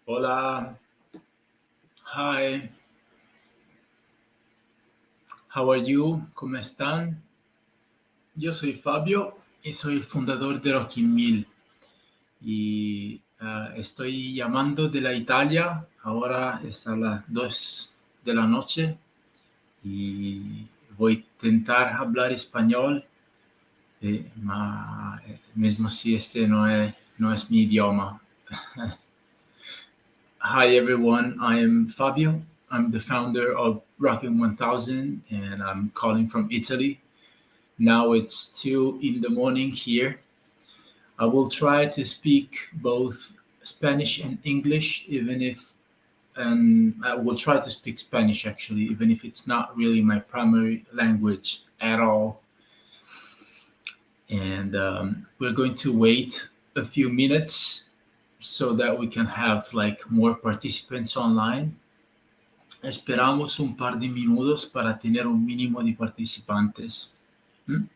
Hola, hi, how are you? ¿Cómo están? Yo soy Fabio y soy el fundador de Rocky Mill y estoy llamando de la Italia. Ahora es a las 2 de la noche y voy a intentar hablar español, mismo si este no es mi idioma. Hi everyone, I am Fabio. I'm the founder of Rockin' 1000 and I'm calling from Italy. Now it's 2 in the morning here. I will try to speak both Spanish and English, and I will try to speak Spanish actually, even if it's not really my primary language at all. And we're going to wait a few minutes so that we can have like more participants online. Esperamos un par de minutos para tener un mínimo de participantes. ¿Mm?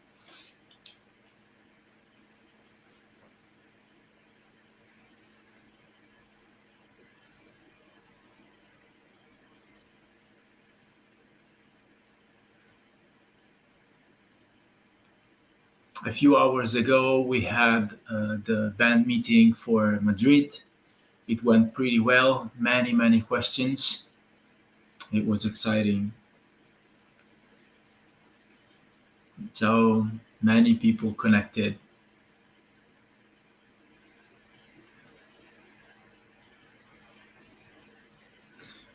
A few hours ago, we had the band meeting for Madrid. It went pretty well, many questions. It was exciting. So many people connected.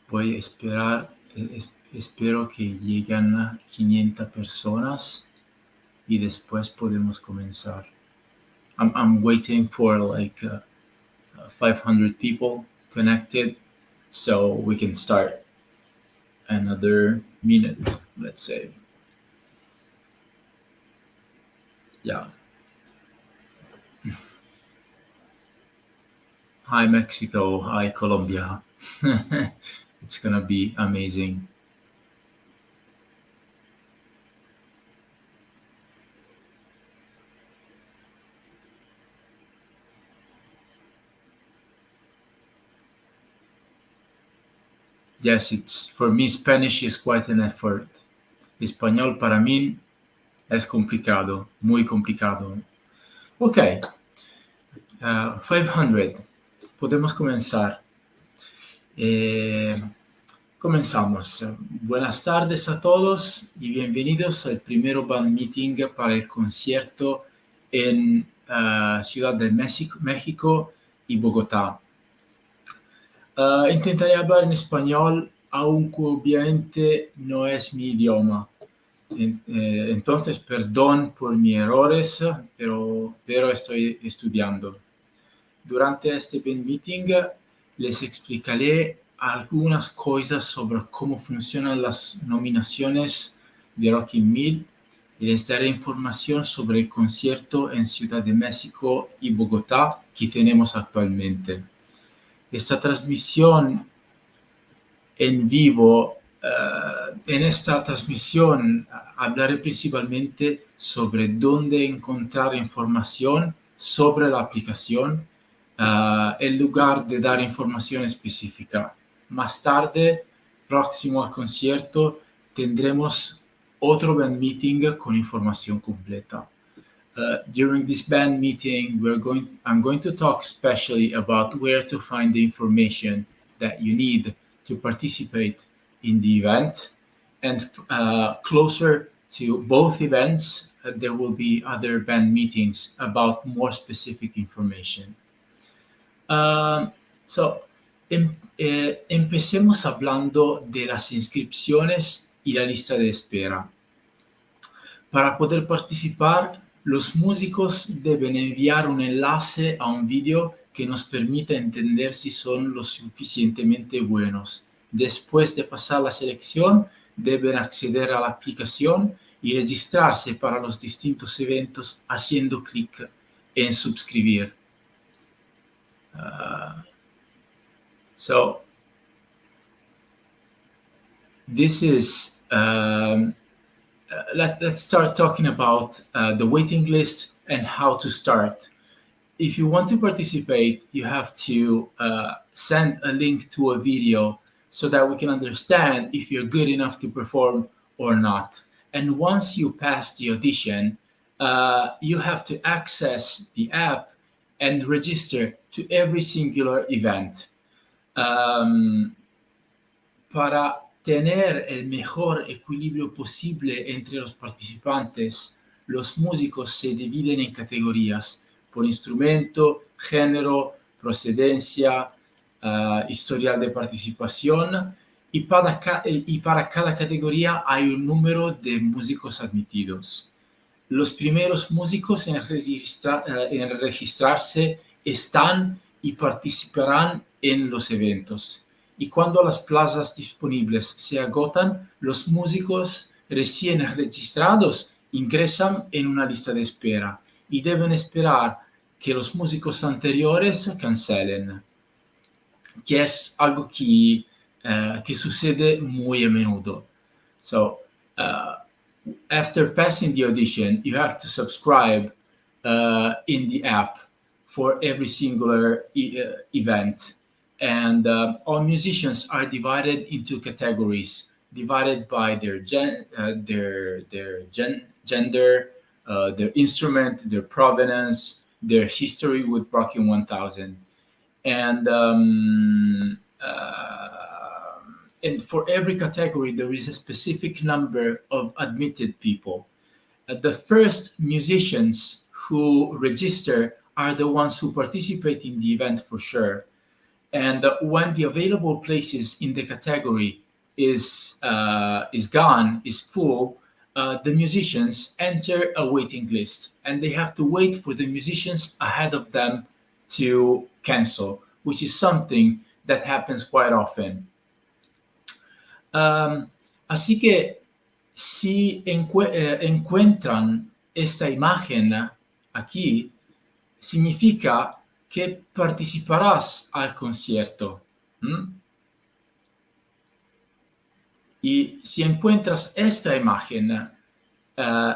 Voy a esperar, espero que lleguen a 500 personas y después podemos comenzar. I'm waiting for like 500 people connected so we can start another minute, let's say. Yeah. Hi, Mexico. Hi, Colombia. It's gonna be amazing. Yes, it's for me. Spanish is quite an effort. Español para mí es complicado, muy complicado. Ok, 500. Podemos comenzar. Comenzamos. Buenas tardes a todos y bienvenidos al primero band meeting para el concierto en Ciudad de México y Bogotá. Intentaré hablar en español, aunque obviamente no es mi idioma. Entonces, perdón por mis errores, pero estoy estudiando. Durante este band meeting les explicaré algunas cosas sobre cómo funcionan las nominaciones de Rocky Mill y les daré información sobre el concierto en Ciudad de México y Bogotá que tenemos actualmente. Esta transmisión en vivo, en esta transmisión hablaré principalmente sobre dónde encontrar información sobre la aplicación, en lugar de dar información específica. Más tarde, próximo al concierto, tendremos otro band meeting con información completa. During this band meeting, I'm going to talk especially about where to find the information that you need to participate in the event. And closer to both events, there will be other band meetings about more specific information. Empecemos hablando de las inscripciones y la lista de espera. Para poder participar, los músicos deben enviar un enlace a un vídeo que nos permita entender si son lo suficientemente buenos. Después de pasar la selección, deben acceder a la aplicación y registrarse para los distintos eventos haciendo clic en suscribir. So this is let's start talking about the waiting list and how to start. if you want to participate, you have to send a link to a video so that we can understand if you're good enough to perform or not. And once you pass the audition, you have to access the app and register to every singular event. Um, para tener el mejor equilibrio posible entre los participantes, los músicos se dividen en categorías por instrumento, género, procedencia, historial de participación, y para cada categoría hay un número de músicos admitidos. Los primeros músicos en registrarse están y participarán en los eventos. Y cuando las plazas disponibles se agotan, los músicos recién registrados ingresan en una lista de espera y deben esperar que los músicos anteriores cancelen, que es algo que sucede muy a menudo. So, after passing the audition, you have to subscribe in the app for every singular event. And all musicians are divided into categories, divided by their gender, their instrument, their provenance, their history with Rocking 1000. And for every category, there is a specific number of admitted people. The first musicians who register are the ones who participate in the event for sure. And when the available places in the category is full, the musicians enter a waiting list, and they have to wait for the musicians ahead of them to cancel, which is something that happens quite often. Así que si encuentran esta imagen aquí, significa que participarás al concierto. Y si encuentras esta imagen,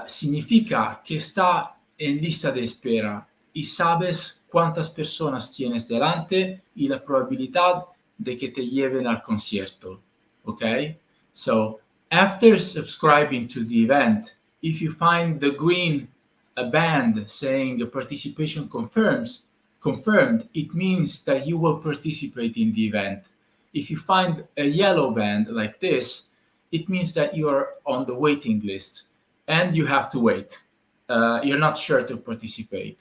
significa que está en lista de espera y sabes cuántas personas tienes delante y la probabilidad de que te lleven al concierto. Okay? So after subscribing to the event, if you find the green band saying participation confirmed, it means that you will participate in the event. If you find a yellow band like this, it means that you are on the waiting list and you have to wait. You're not sure to participate.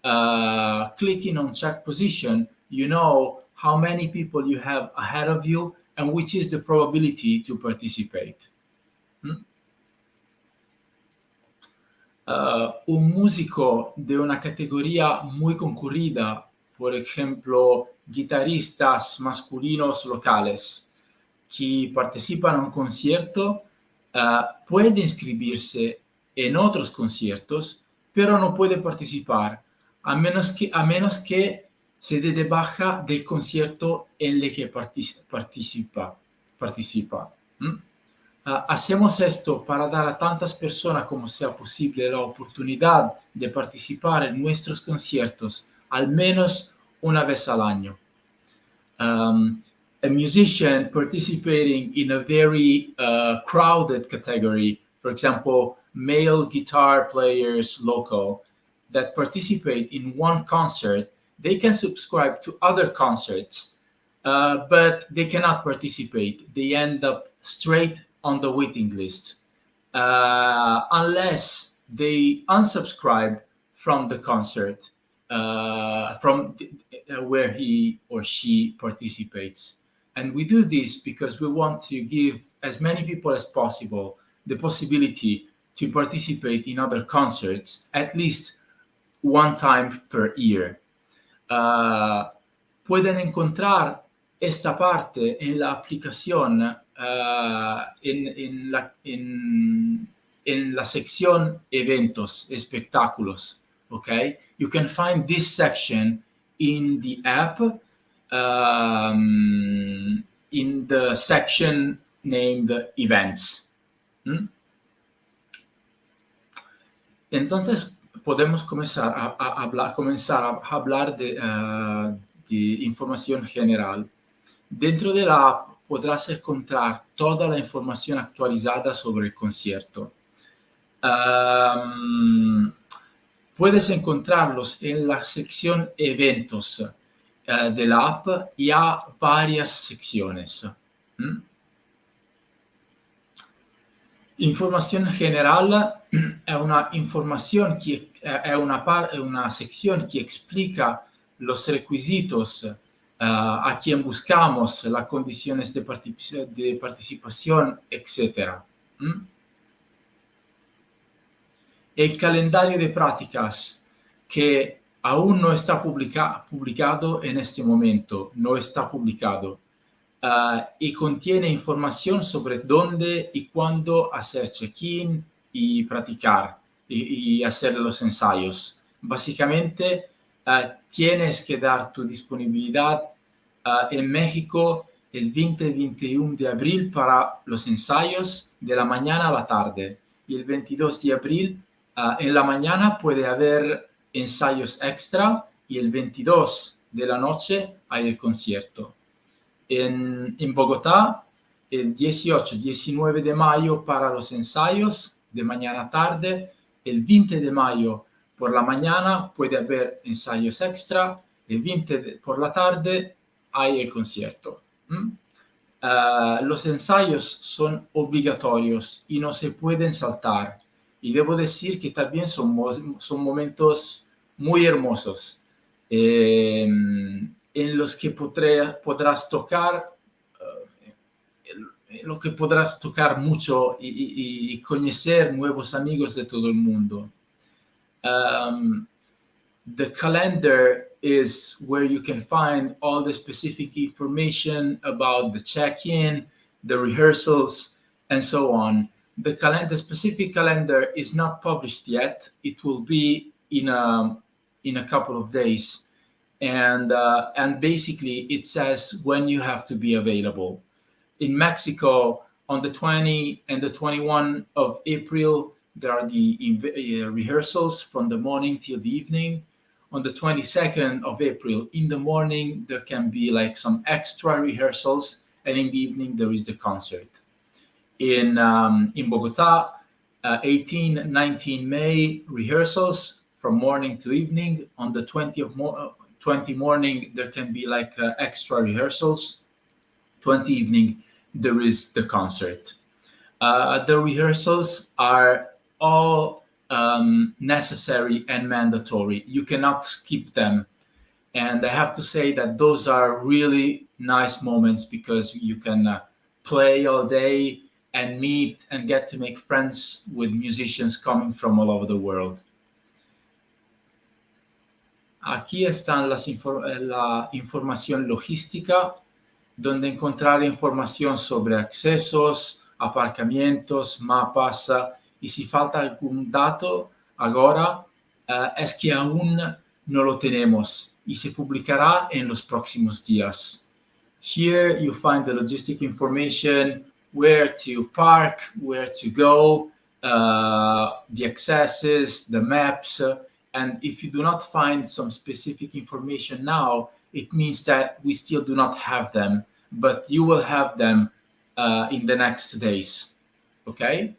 Clicking on check position, you know how many people you have ahead of you and which is the probability to participate. Un músico de una categoría muy concurrida, por ejemplo, guitarristas masculinos locales que participan en un concierto, puede inscribirse en otros conciertos, pero no puede participar, a menos que se dé de baja del concierto en el que participa. Hacemos esto para dar a tantas personas como sea posible la oportunidad de participar en nuestros conciertos al menos una vez al año. A musician participating in a very crowded category, for example, male guitar players local, that participate in one concert, they can subscribe to other concerts, but they cannot participate. They end up straight on the waiting list, unless they unsubscribe from the concert, from where he or she participates. And we do this because we want to give as many people as possible the possibility to participate in other concerts at least one time per year. Pueden encontrar esta parte en la aplicación, en la sección eventos, espectáculos. Okay, you can find this section in the app, in the section named events. Entonces, podemos comenzar a hablar de información general. Dentro de la app podrás encontrar toda la información actualizada sobre el concierto. Puedes encontrarlos en la sección eventos de la app y hay varias secciones. Información general è una información è una sección que explica los requisitos a quien buscamos, las condiciones de participación, etc. El calendario de prácticas que aún no está publicado en este momento, no está publicado. Y contiene información sobre dónde y cuándo hacer check-in y practicar y hacer los ensayos. Básicamente, tienes que dar tu disponibilidad en México el 20 y 21 de abril para los ensayos de la mañana a la tarde. Y el 22 de abril en la mañana puede haber ensayos extra y el 22 de la noche hay el concierto. En Bogotá, el 18-19 de mayo para los ensayos de mañana a tarde, el 20 de mayo por la mañana puede haber ensayos extra, el 20 por la tarde hay el concierto. Los ensayos son obligatorios y no se pueden saltar. Y debo decir que también son momentos muy hermosos. En los que podrás tocar mucho y conocer nuevos amigos de todo el mundo. The calendar is where you can find all the specific information about the check-in, the rehearsals, and so on. The specific calendar is not published yet. It will be in a couple of days. And basically it says when you have to be available. In Mexico, on the 20 and the 21 of April, there are the rehearsals from the morning till the evening. On the 22nd of April, in the morning, there can be like some extra rehearsals, and in the evening, there is the concert. In Bogota, 18, 19 May, rehearsals from morning to evening. On the 20 morning, there can be like extra rehearsals. 20 evening, there is the concert. The rehearsals are all necessary and mandatory. You cannot skip them. And I have to say that those are really nice moments because you can play all day and meet and get to make friends with musicians coming from all over the world. Aquí están la información logística, donde encontrar información sobre accesos, aparcamientos, mapas, y si falta algún dato ahora, es que aún no lo tenemos y se publicará en los próximos días. Here you find the logistic information, where to park, where to go, the accesses, the maps, and if you do not find some specific information now, it means that we still do not have them, but you will have them in the next days, okay?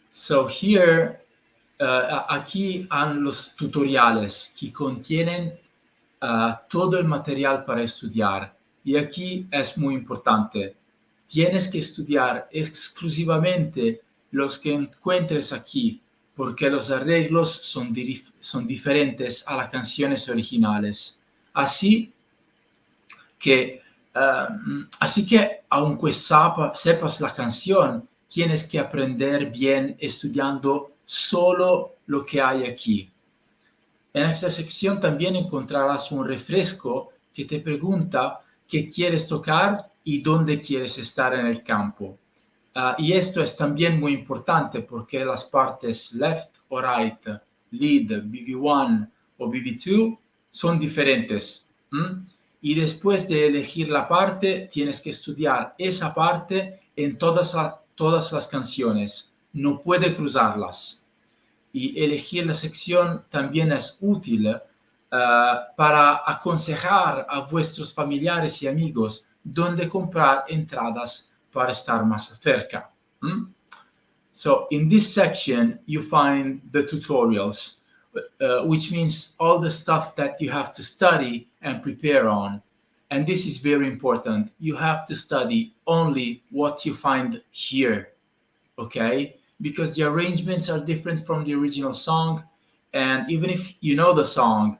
So here, aquí han los tutoriales que contienen todo el material para estudiar. Y aquí es muy importante. Tienes que estudiar exclusivamente los que encuentres aquí, porque los arreglos son diferentes a las canciones originales. Así que aunque sepas la canción, tienes que aprender bien estudiando solo lo que hay aquí. En esta sección también encontrarás un refresco que te pregunta qué quieres tocar y dónde quieres estar en el campo. Y esto es también muy importante porque las partes left o right, lead, BB1 o BB2 son diferentes. Y después de elegir la parte, tienes que estudiar esa parte en todas las canciones. no puede cruzarlas. Y elegir la sección también es útil para aconsejar a vuestros familiares y amigos dónde comprar entradas para estar más cerca. So in this section, you find the tutorials, which means all the stuff that you have to study and prepare on. And this is very important. You have to study only what you find here, okay? Because the arrangements are different from the original song. And even if you know the song,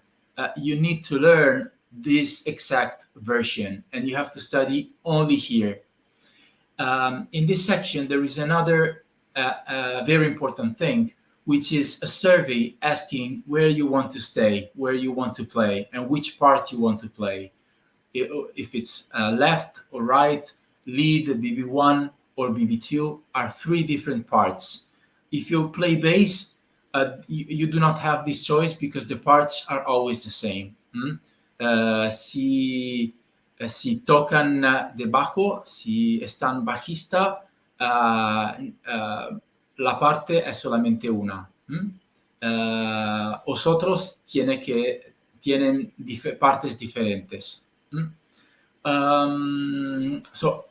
you need to learn this exact version, and you have to study only here. In this section, there is another very important thing, which is a survey asking where you want to stay, where you want to play, and which part you want to play. If it's left or right, lead, BB1 or BB2 are three different parts. If you play bass, you do not have this choice because the parts are always the same. Si tocan debajo, si están bajista, la parte es solamente una. Vosotros tienen partes diferentes. So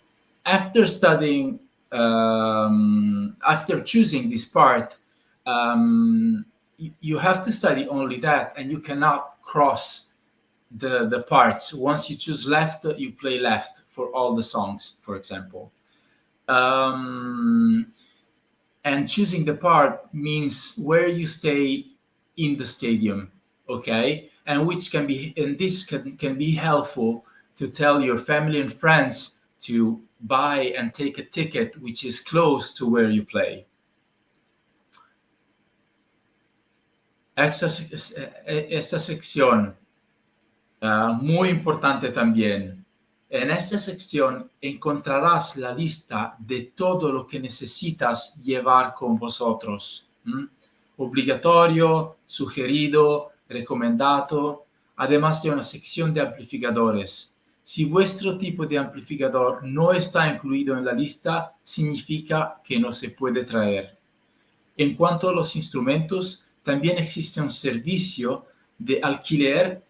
after studying, after choosing this part, you have to study only that, and you cannot cross the parts. Once you choose left, you play left for all the songs, for example. And choosing the part means where you stay in the stadium, okay? And this can be helpful to tell your family and friends to buy and take a ticket which is close to where you play. Esta sección, muy importante también. En esta sección encontrarás la lista de todo lo que necesitas llevar con vosotros. Obligatorio, sugerido, recomendado, además de una sección de amplificadores. Si vuestro tipo de amplificador no está incluido en la lista, significa que no se puede traer. En cuanto a los instrumentos, también existe un servicio de alquiler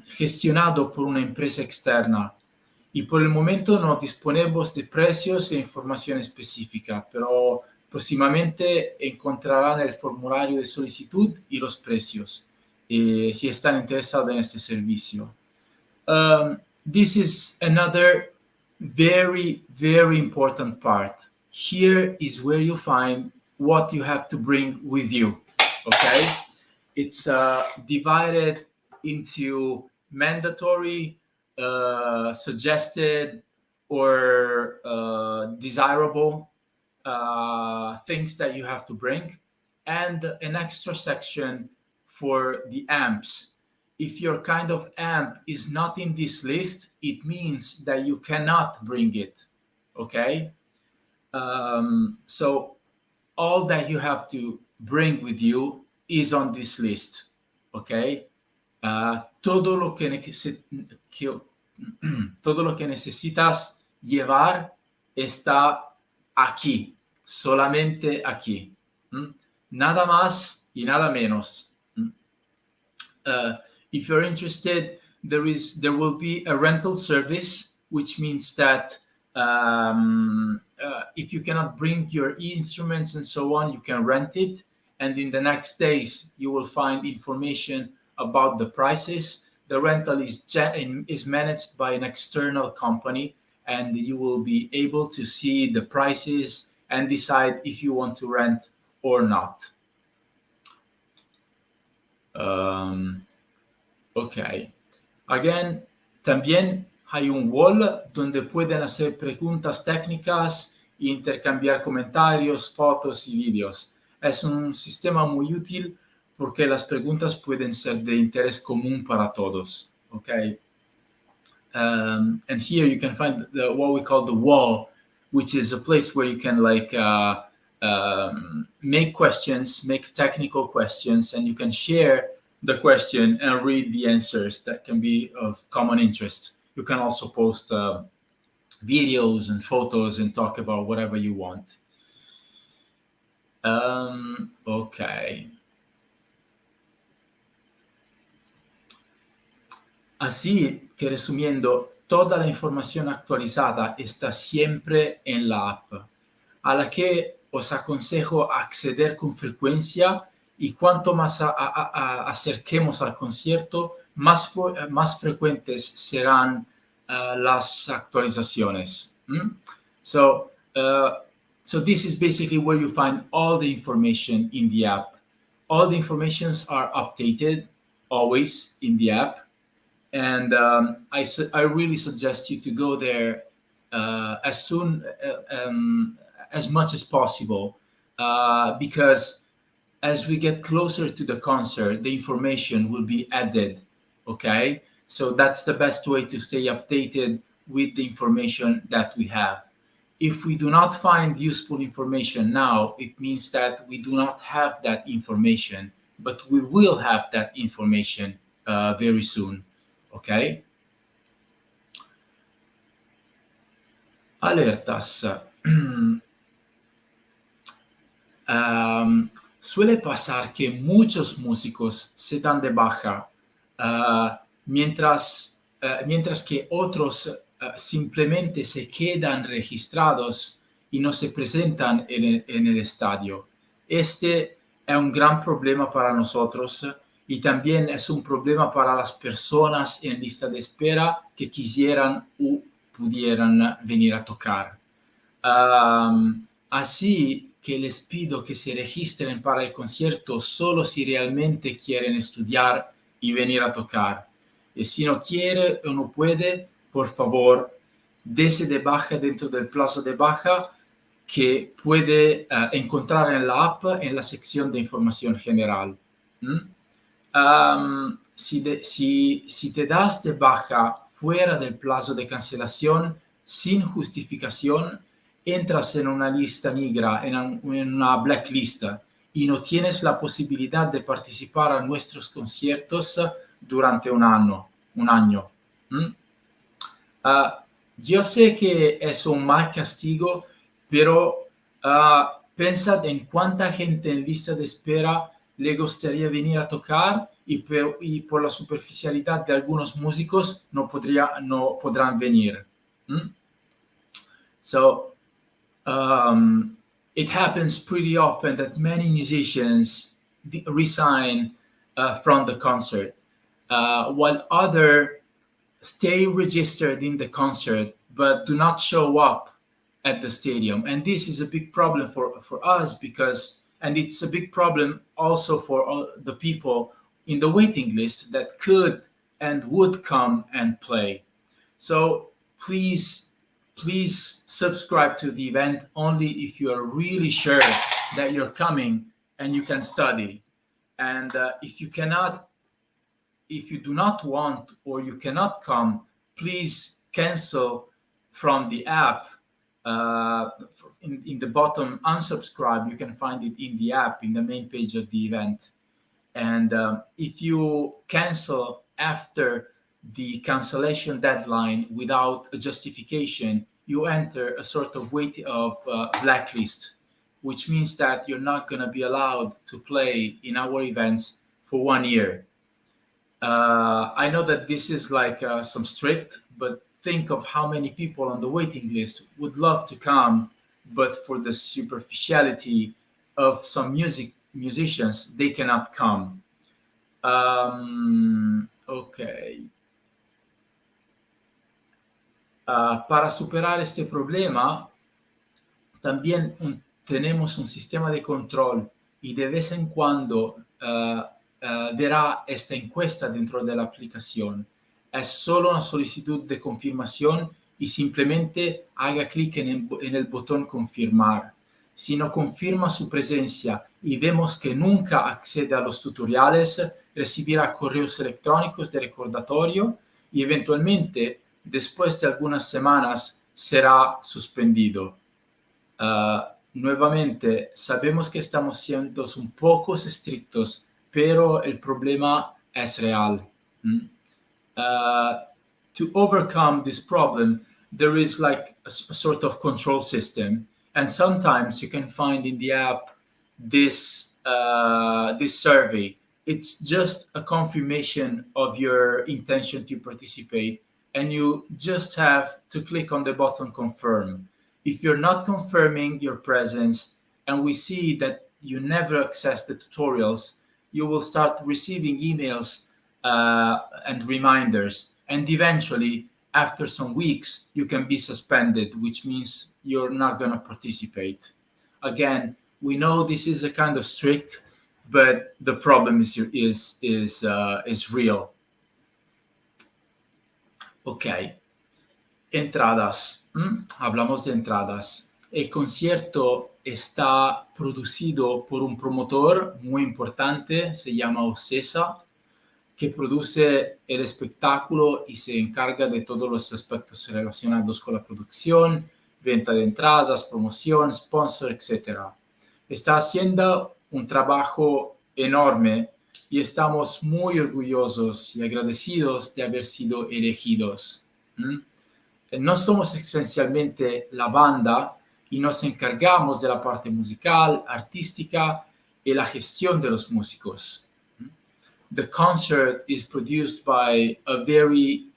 gestionado por una empresa externa. Y por el momento no disponemos de precios e información específica, pero próximamente encontrarán el formulario de solicitud y los precios, si están interesados en este servicio. This is another very, very important part. Here is where you find what you have to bring with you, okay? It's divided into mandatory, suggested, or desirable things that you have to bring, and an extra section for the amps. If your kind of amp is not in this list, it means that you cannot bring it, okay? So all that you have to bring with you is on this list, okay? Todo lo que necesitas llevar está aquí, solamente aquí. Nada más y nada menos. If you're interested, there will be a rental service, which means that if you cannot bring your instruments and so on, you can rent it. And in the next days, you will find information about the prices. The rental is managed by an external company, and you will be able to see the prices and decide if you want to rent or not. Okay. Again, también hay un wall donde pueden hacer preguntas técnicas e intercambiar comentarios, fotos y vídeos. Es un sistema muy útil porque las preguntas pueden ser de interés común para todos. Okay. And here you can find what we call the wall, which is a place where you can make questions, make technical questions, and you can share the question and read the answers that can be of common interest. You can also post videos and photos and talk about whatever you want. Ok. Así que resumiendo, toda la información actualizada está siempre en la app, a la que os aconsejo acceder con frecuencia y cuanto más acerquemos al concierto, más frecuentes serán las actualizaciones. So, so this is basically where you find all the information in the app. All the informations are updated always in the app, and I really suggest you to go there as soon as much as possible, because as we get closer to the concert, the information will be added. Okay, so that's the best way to stay updated with the information that we have. If we do not find useful information now, it means that we do not have that information, but we will have that information very soon. Okay? Alertas. Suele pasar que muchos músicos se dan de baja, mientras que otros simplemente se quedan registrados y no se presentan en el estadio. Este es un gran problema para nosotros y también es un problema para las personas en lista de espera que quisieran o pudieran venir a tocar. Así que les pido que se registren para el concierto solo si realmente quieren estudiar y venir a tocar. Y si no quiere o no puede, por favor, dese de baja dentro del plazo de baja que puede encontrar en la app en la sección de información general. Si te das de baja fuera del plazo de cancelación sin justificación, entras en una lista negra, en una blacklist, y no tienes la posibilidad de participar a nuestros conciertos durante un año. Yo sé que es un mal castigo, pero pensad en cuánta gente en lista de espera le gustaría venir a tocar y por la superficialidad de algunos músicos no podrán venir. So it happens pretty often that many musicians resign from the concert, while others stay registered in the concert but do not show up at the stadium. And this is a big problem for us, and it's a big problem also for all the people in the waiting list that could and would come and play. So please subscribe to the event only if you are really sure that you're coming and you can study. And if you do not want or you cannot come, please cancel from the app. In the bottom, unsubscribe. You can find it in the app in the main page of the event. And if you cancel after the cancellation deadline without a justification, you enter a sort of blacklist, which means that you're not going to be allowed to play in our events for 1 year. I know that this is like some strict, but think of how many people on the waiting list would love to come, but for the superficiality of some musicians, they cannot come. Okay. Para superar este problema, también tenemos un sistema de control y de vez en cuando verá esta encuesta dentro de la aplicación. Es solo una solicitud de confirmación y simplemente haga clic en el botón confirmar. Si no confirma su presencia y vemos que nunca accede a los tutoriales, recibirá correos electrónicos de recordatorio y eventualmente, después de algunas semanas, será suspendido. Nuevamente, sabemos que estamos siendo un poco estrictos, pero el problema es real. To overcome this problem, there is like a sort of control system. And sometimes you can find in the app this survey. It's just a confirmation of your intention to participate, and you just have to click on the button confirm. If you're not confirming your presence, and we see that you never access the tutorials, you will start receiving emails and reminders, and eventually, after some weeks, you can be suspended, which means you're not going to participate. Again, we know this is a kind of strict, but the problem is real. Ok, entradas. Hablamos de entradas. El concierto está producido por un promotor muy importante, se llama Ocesa, que produce el espectáculo y se encarga de todos los aspectos relacionados con la producción, venta de entradas, promoción, sponsor, etc. Está haciendo un trabajo enorme y estamos muy orgullosos y agradecidos de haber sido elegidos. No somos esencialmente la banda y nos encargamos de la parte musical, artística y la gestión de los músicos. The concert is produced by a very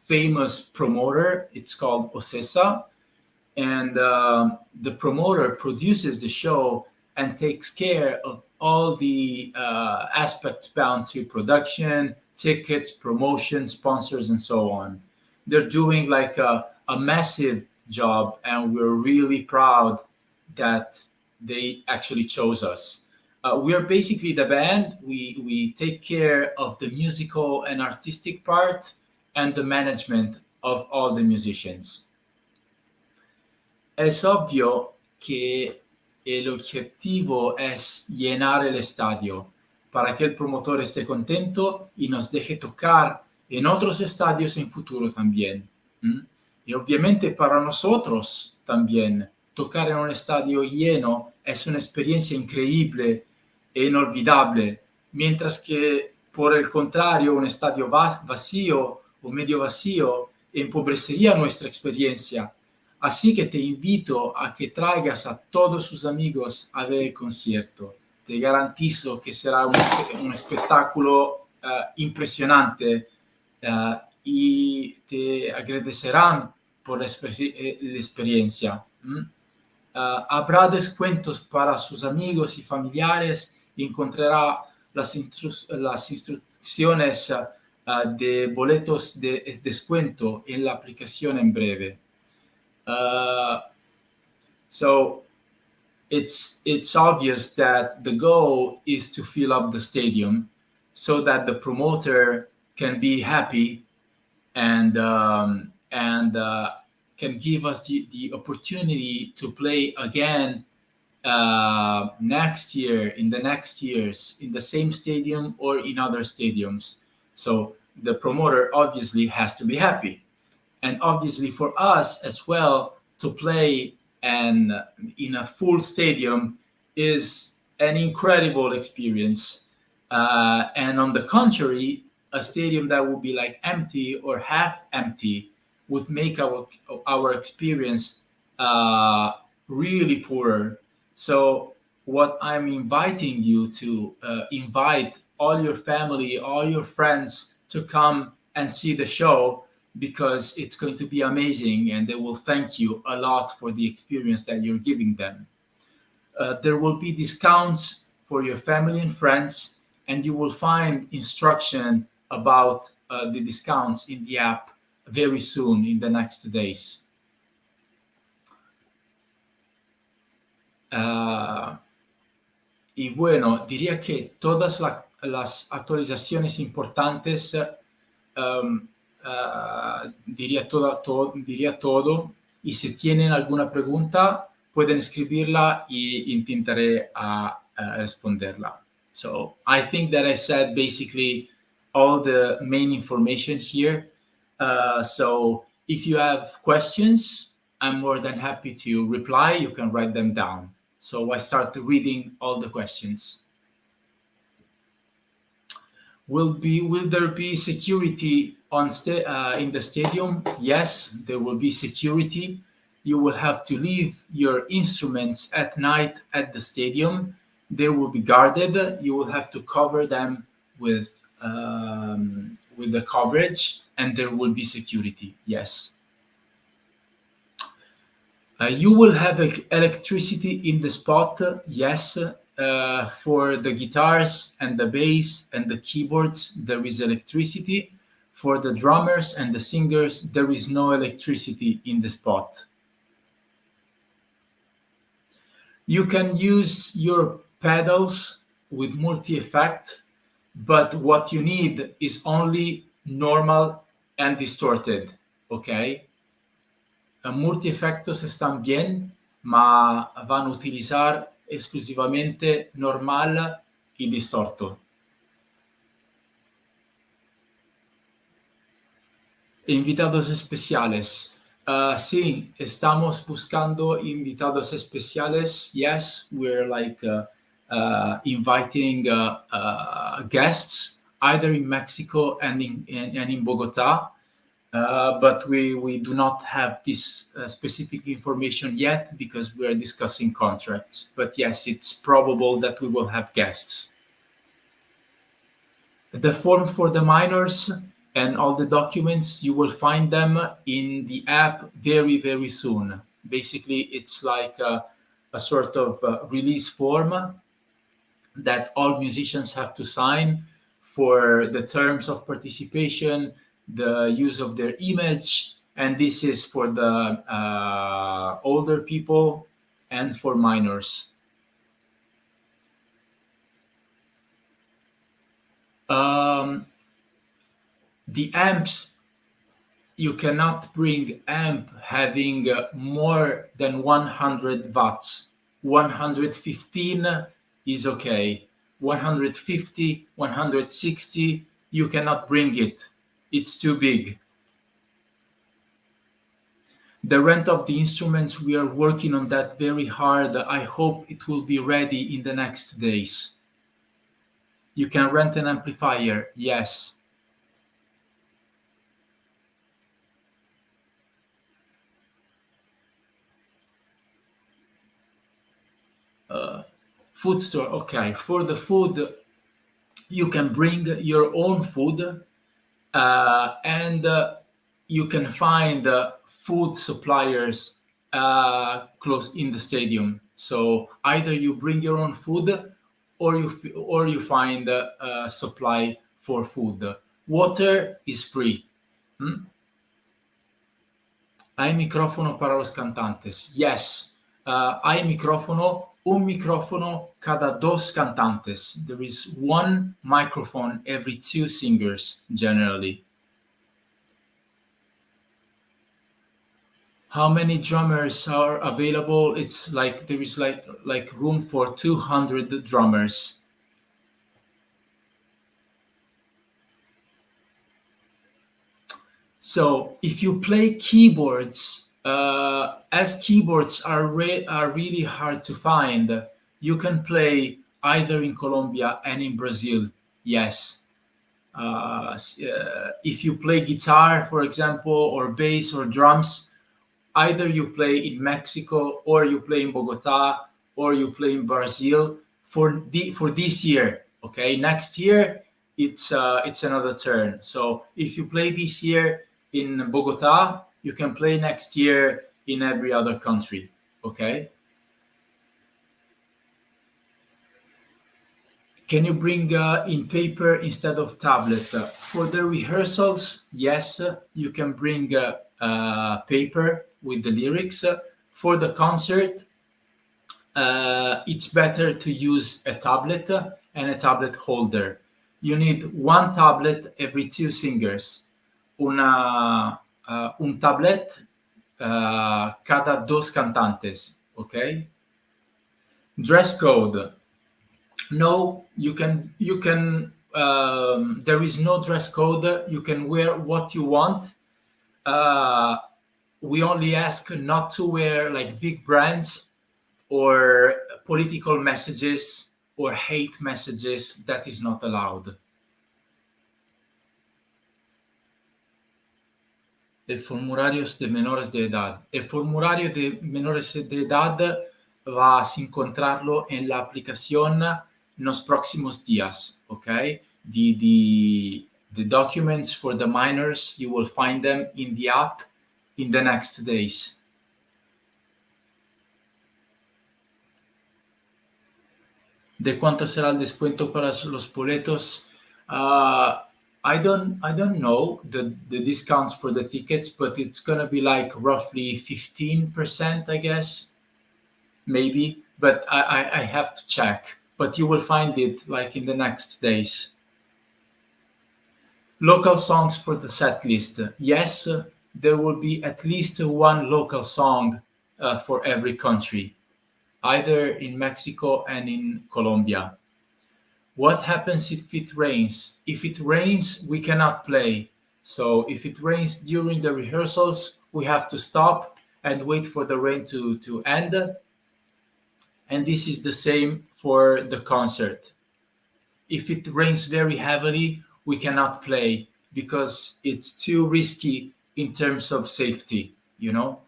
famous promoter. It's called Ocesa, and the promoter produces the show and takes care of all the aspects bound to production, tickets, promotion, sponsors, and so on. They're doing like a massive job, and we're really proud that they actually chose us. We are basically the band. We take care of the musical and artistic part and the management of all the musicians. Es obvio que el objetivo es llenar el estadio para que el promotor esté contento y nos deje tocar en otros estadios en futuro también. Y obviamente para nosotros también tocar en un estadio lleno es una experiencia increíble e inolvidable, mientras que por el contrario un estadio vacío o medio vacío empobrecería nuestra experiencia. Así que te invito a que traigas a todos sus amigos a ver el concierto. Te garantizo que será un espectáculo impresionante y te agradecerán por la experiencia. Habrá descuentos para sus amigos y familiares y encontrará las instrucciones de boletos de descuento en la aplicación en breve. So it's obvious that the goal is to fill up the stadium so that the promoter can be happy and can give us the opportunity to play again next year, in the next years, in the same stadium or in other stadiums. So the promoter obviously has to be happy. And obviously for us as well, to play and in a full stadium is an incredible experience. And on the contrary, a stadium that would be like empty or half empty would make our experience really poorer. So what I'm inviting you to invite all your family, all your friends to come and see the show, because it's going to be amazing and they will thank you a lot for the experience that you're giving them. There will be discounts for your family and friends, and you will find instruction about the discounts in the app very soon, in the next days. Y bueno, diría que todas las actualizaciones importantes, diría todo. Y si tienen alguna pregunta, pueden escribirla y intentaré responderla. So I think that I said basically all the main information here. So if you have questions, I'm more than happy to reply. You can write them down. So I start reading all the questions. Will there be security in the stadium? Yes, there will be security. You will have to leave your instruments at night at the stadium, They will be guarded. You will have to cover them with the coverage, and there will be security. Yes. You will have electricity in the spot. Yes. For the guitars and the bass and the keyboards, there is electricity. For the drummers and the singers, there is no electricity in the spot. You can use your pedals with multi-effect, but what you need is only normal and distorted, okay? Multi-efectos están bien, ma van a utilizar exclusivamente normal y distorto. Invitados especiales. Sí, estamos buscando invitados especiales. Yes, we're like inviting guests either in Mexico and in Bogota. But we do not have this specific information yet because we are discussing contracts. But yes, it's probable that we will have guests. The form for the minors and all the documents, you will find them in the app very, very soon. Basically, it's like a sort of release form that all musicians have to sign for the terms of participation, the use of their image, and this is for the older people and for minors. The amps, you cannot bring amp having more than 100 watts. 115 is okay. 150, 160, you cannot bring it. It's too big. The rent of the instruments, we are working on that very hard. I hope it will be ready in the next days. You can rent an amplifier, yes. Food store, okay. For the food, you can bring your own food, and you can find food suppliers close in the stadium. So either you bring your own food, or you find a supply for food. Water is free. Hay micrófono para los cantantes. Yes, hay micrófono, un micrófono cada dos cantantes. There is one microphone every two singers, generally. How many drummers are available? It's like there is like room for 200 drummers. So if you play keyboards, as keyboards are really hard to find, you can play either in Colombia and in Brazil. Yes. If you play guitar, for example, or bass or drums, either you play in Mexico or you play in Bogota or you play in Brazil for this year. Okay, next year it's another turn. So if you play this year in Bogota, you can play next year in every other country. Okay. Can you bring in paper instead of tablet? For the rehearsals, yes, you can bring paper with the lyrics. For the concert, it's better to use a tablet and a tablet holder. You need one tablet every two singers. Un tablet cada dos cantantes. Okay. Dress code. No, you can. There is no dress code. You can wear what you want. We only ask not to wear like big brands or political messages or hate messages. That is not allowed. El formulario de menores de edad. El formulario de menores de edad vas a encontrarlo en la aplicación en los próximos días, okay? The documents for the minors, you will find them in the app in the next days. ¿De cuánto será el descuento para los boletos? I don't know the discounts for the tickets, but it's gonna be like roughly 15%, I guess, maybe. But I have to check. But you will find it like in the next days. Local songs for the set list. Yes, there will be at least one local song for every country, either in Mexico and in Colombia. What happens if it rains? If it rains, we cannot play. So if it rains during the rehearsals, we have to stop and wait for the rain to end. And this is the same for the concert. If it rains very heavily, we cannot play because it's too risky in terms of safety, you know?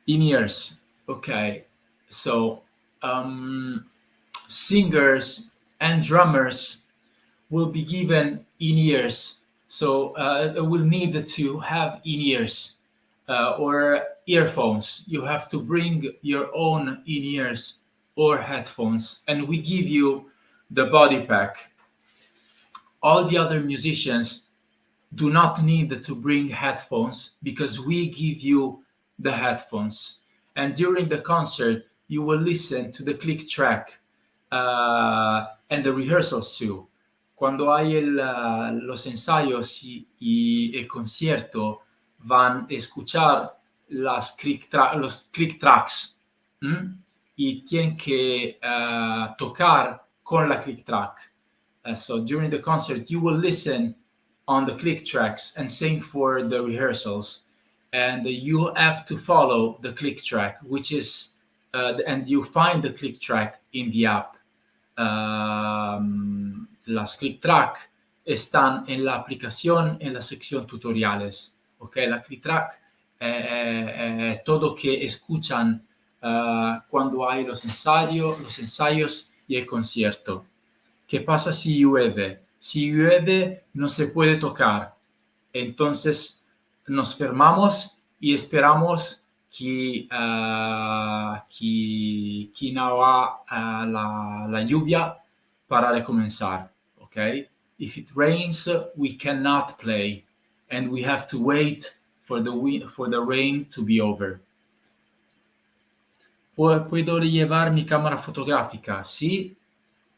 In-ears. Okay. So singers and drummers will be given in-ears. So will need to have in-ears or earphones. You have to bring your own in-ears or headphones, and we give you the body pack. All the other musicians do not need to bring headphones because we give you the headphones. And during the concert, you will listen to the click track and the rehearsals too. Cuando hay los ensayos y el concierto, van a escuchar los click tracks. Y tienen que tocar con la click track. So during the concert, you will listen on the click tracks, and same for the rehearsals. And you have to follow the click track, which is, and you find the click track in the app. Las click track están en la aplicación en la sección tutoriales. Okay, la click track todo que escuchan cuando hay los ensayos y el concierto. ¿Qué pasa si llueve? Si llueve no se puede tocar. Entonces nos fermamos y esperamos que no haya la lluvia para recomenzar. Okay? If it rains, we cannot play, and we have to wait for the rain to be over. ¿Puedo llevar mi cámara fotográfica? Sí,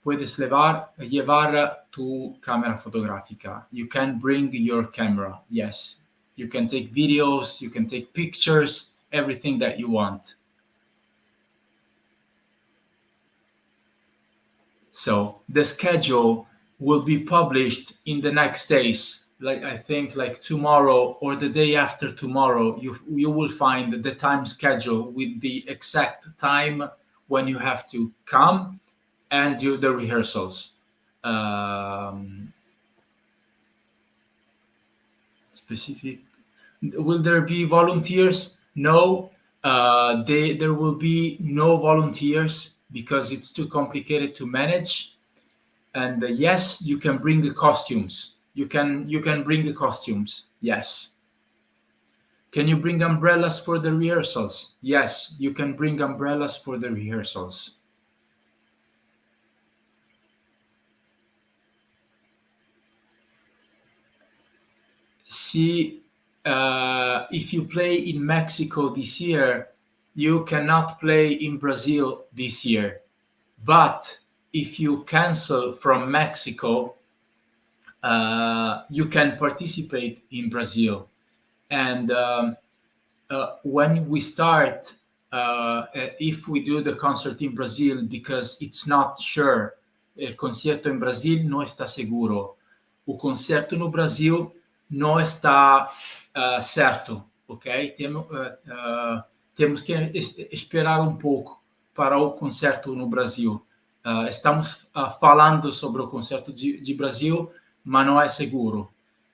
puedes llevar tu cámara fotográfica. You can bring your camera, yes. You can take videos, you can take pictures, everything that you want. So the schedule will be published in the next days. Like I think like tomorrow or the day after tomorrow, you will find the time schedule with the exact time when you have to come and do the rehearsals. Specific. Will there be volunteers? No. There will be no volunteers because it's too complicated to manage. And yes, you can bring the costumes. You can bring the costumes. Yes. Can you bring umbrellas for the rehearsals? Yes, you can bring umbrellas for the rehearsals. See, if you play in Mexico this year, you cannot play in Brazil this year. But if you cancel from Mexico, you can participate in Brazil. And when we start, if we do the concert in Brazil, because it's not sure, el concierto en Brasil no está seguro. O concerto no Brasil não está certo, ok? Temos que esperar um pouco para o concerto no Brasil. Estamos falando sobre o concerto de Brasil, ma no es seguro.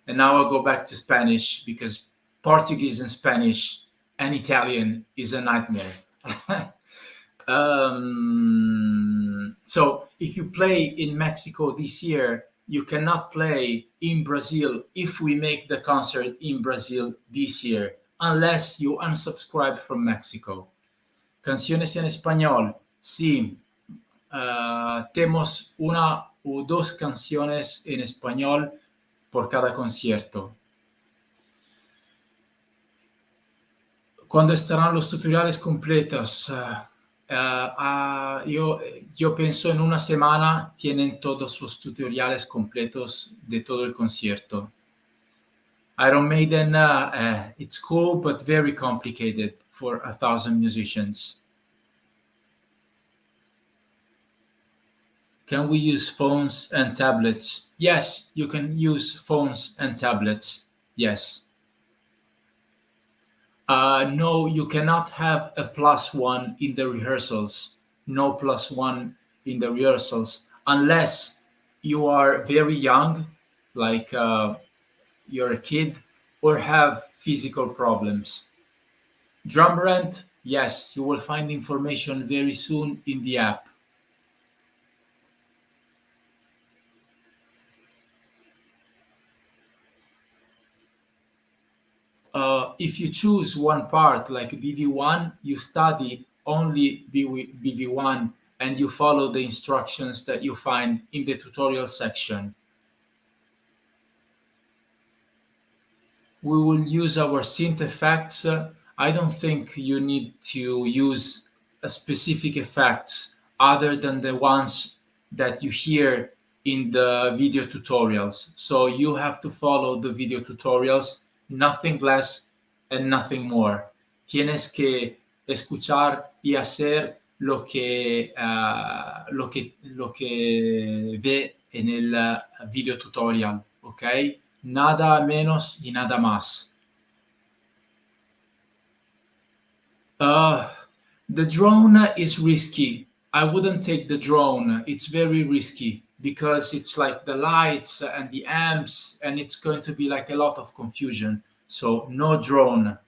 And now I'll go back to Spanish because Portuguese and Spanish and Italian is a nightmare. So if you play in Mexico this year, you cannot play in Brazil if we make the concert in Brazil this year, unless you unsubscribe from Mexico. Canciones en español, sí. Tenemos una o dos canciones en español por cada concierto. ¿Cuándo estarán los tutoriales completos? Yo pienso en una semana tienen todos los tutoriales completos de todo el concierto. Iron Maiden, it's cool, but very complicated for 1,000 musicians. Can we use phones and tablets? Yes, you can use phones and tablets. Yes. No, you cannot have a +1 in the rehearsals. No +1 in the rehearsals, unless you are very young, like you're a kid, or have physical problems. Drum rent, yes, you will find information very soon in the app. If you choose one part like BV1, you study only BV1 and you follow the instructions that you find in the tutorial section. We will use our synth effects. I don't think you need to use a specific effects other than the ones that you hear in the video tutorials. So you have to follow the video tutorials, nothing less and nothing more. Tienes que escuchar y hacer lo que ve en el video tutorial, ¿ok? Nada menos y nada más. The drone is risky. I wouldn't take the drone. It's very risky because it's like the lights and the amps, and it's going to be like a lot of confusion. So no drone.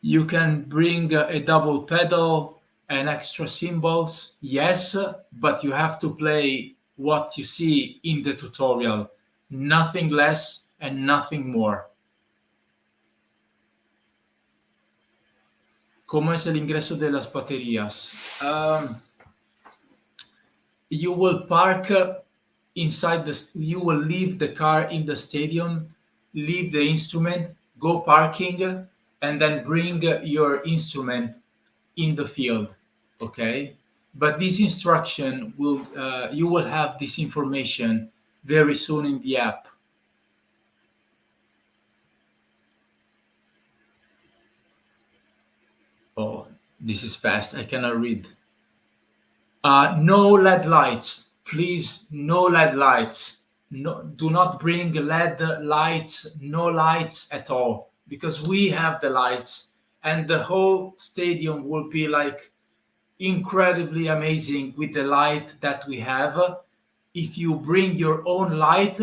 You can bring a double pedal and extra cymbals, yes, but you have to play what you see in the tutorial, nothing less and nothing more. ¿Cómo es el ingreso de las baterías? You will park you will leave the car in the stadium, leave the instrument, go parking, and then bring your instrument in the field, okay? But this instruction will, you will have this information very soon in the app. Oh, this is fast, I cannot read. No LED lights, please, no LED lights. No, do not bring LED lights, no lights at all, because we have the lights and the whole stadium will be like incredibly amazing with the light that we have. If you bring your own light,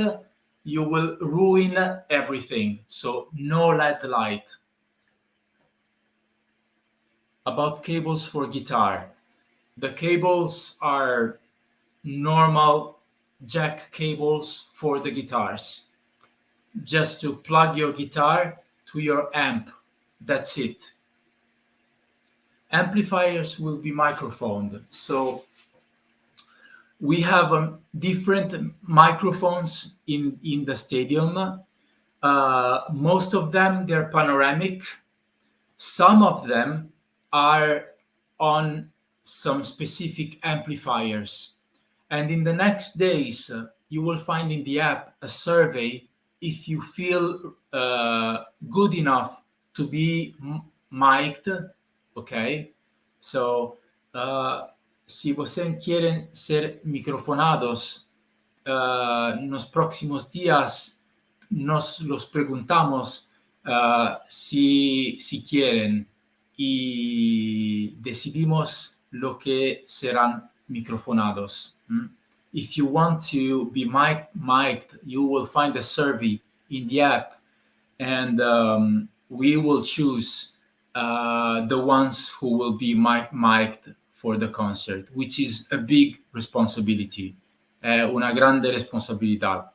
you will ruin everything. So no LED light. About cables for guitar. The cables are normal jack cables for the guitars. Just to plug your guitar to your amp. That's it. Amplifiers will be microphoned. So we have different microphones in the stadium. Most of them, they're panoramic. Some of them are on some specific amplifiers. And in the next days, you will find in the app a survey if you feel good enough to be mic'd, okay? So, si vocês quieren ser microfonados, en los próximos días nos los preguntamos si quieren y decidimos lo que serán microfonados. If you want to be mic'd, you will find a survey in the app, and we will choose the ones who will be mic'd for the concert, which is a big responsibility, una grande responsabilità.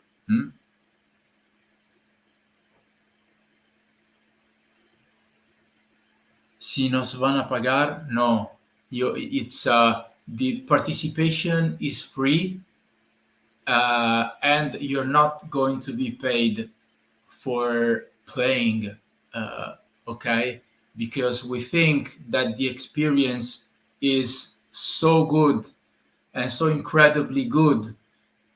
Si nos van a pagar, no. It's the participation is free, and you're not going to be paid for playing, okay? Because we think that the experience is so good and so incredibly good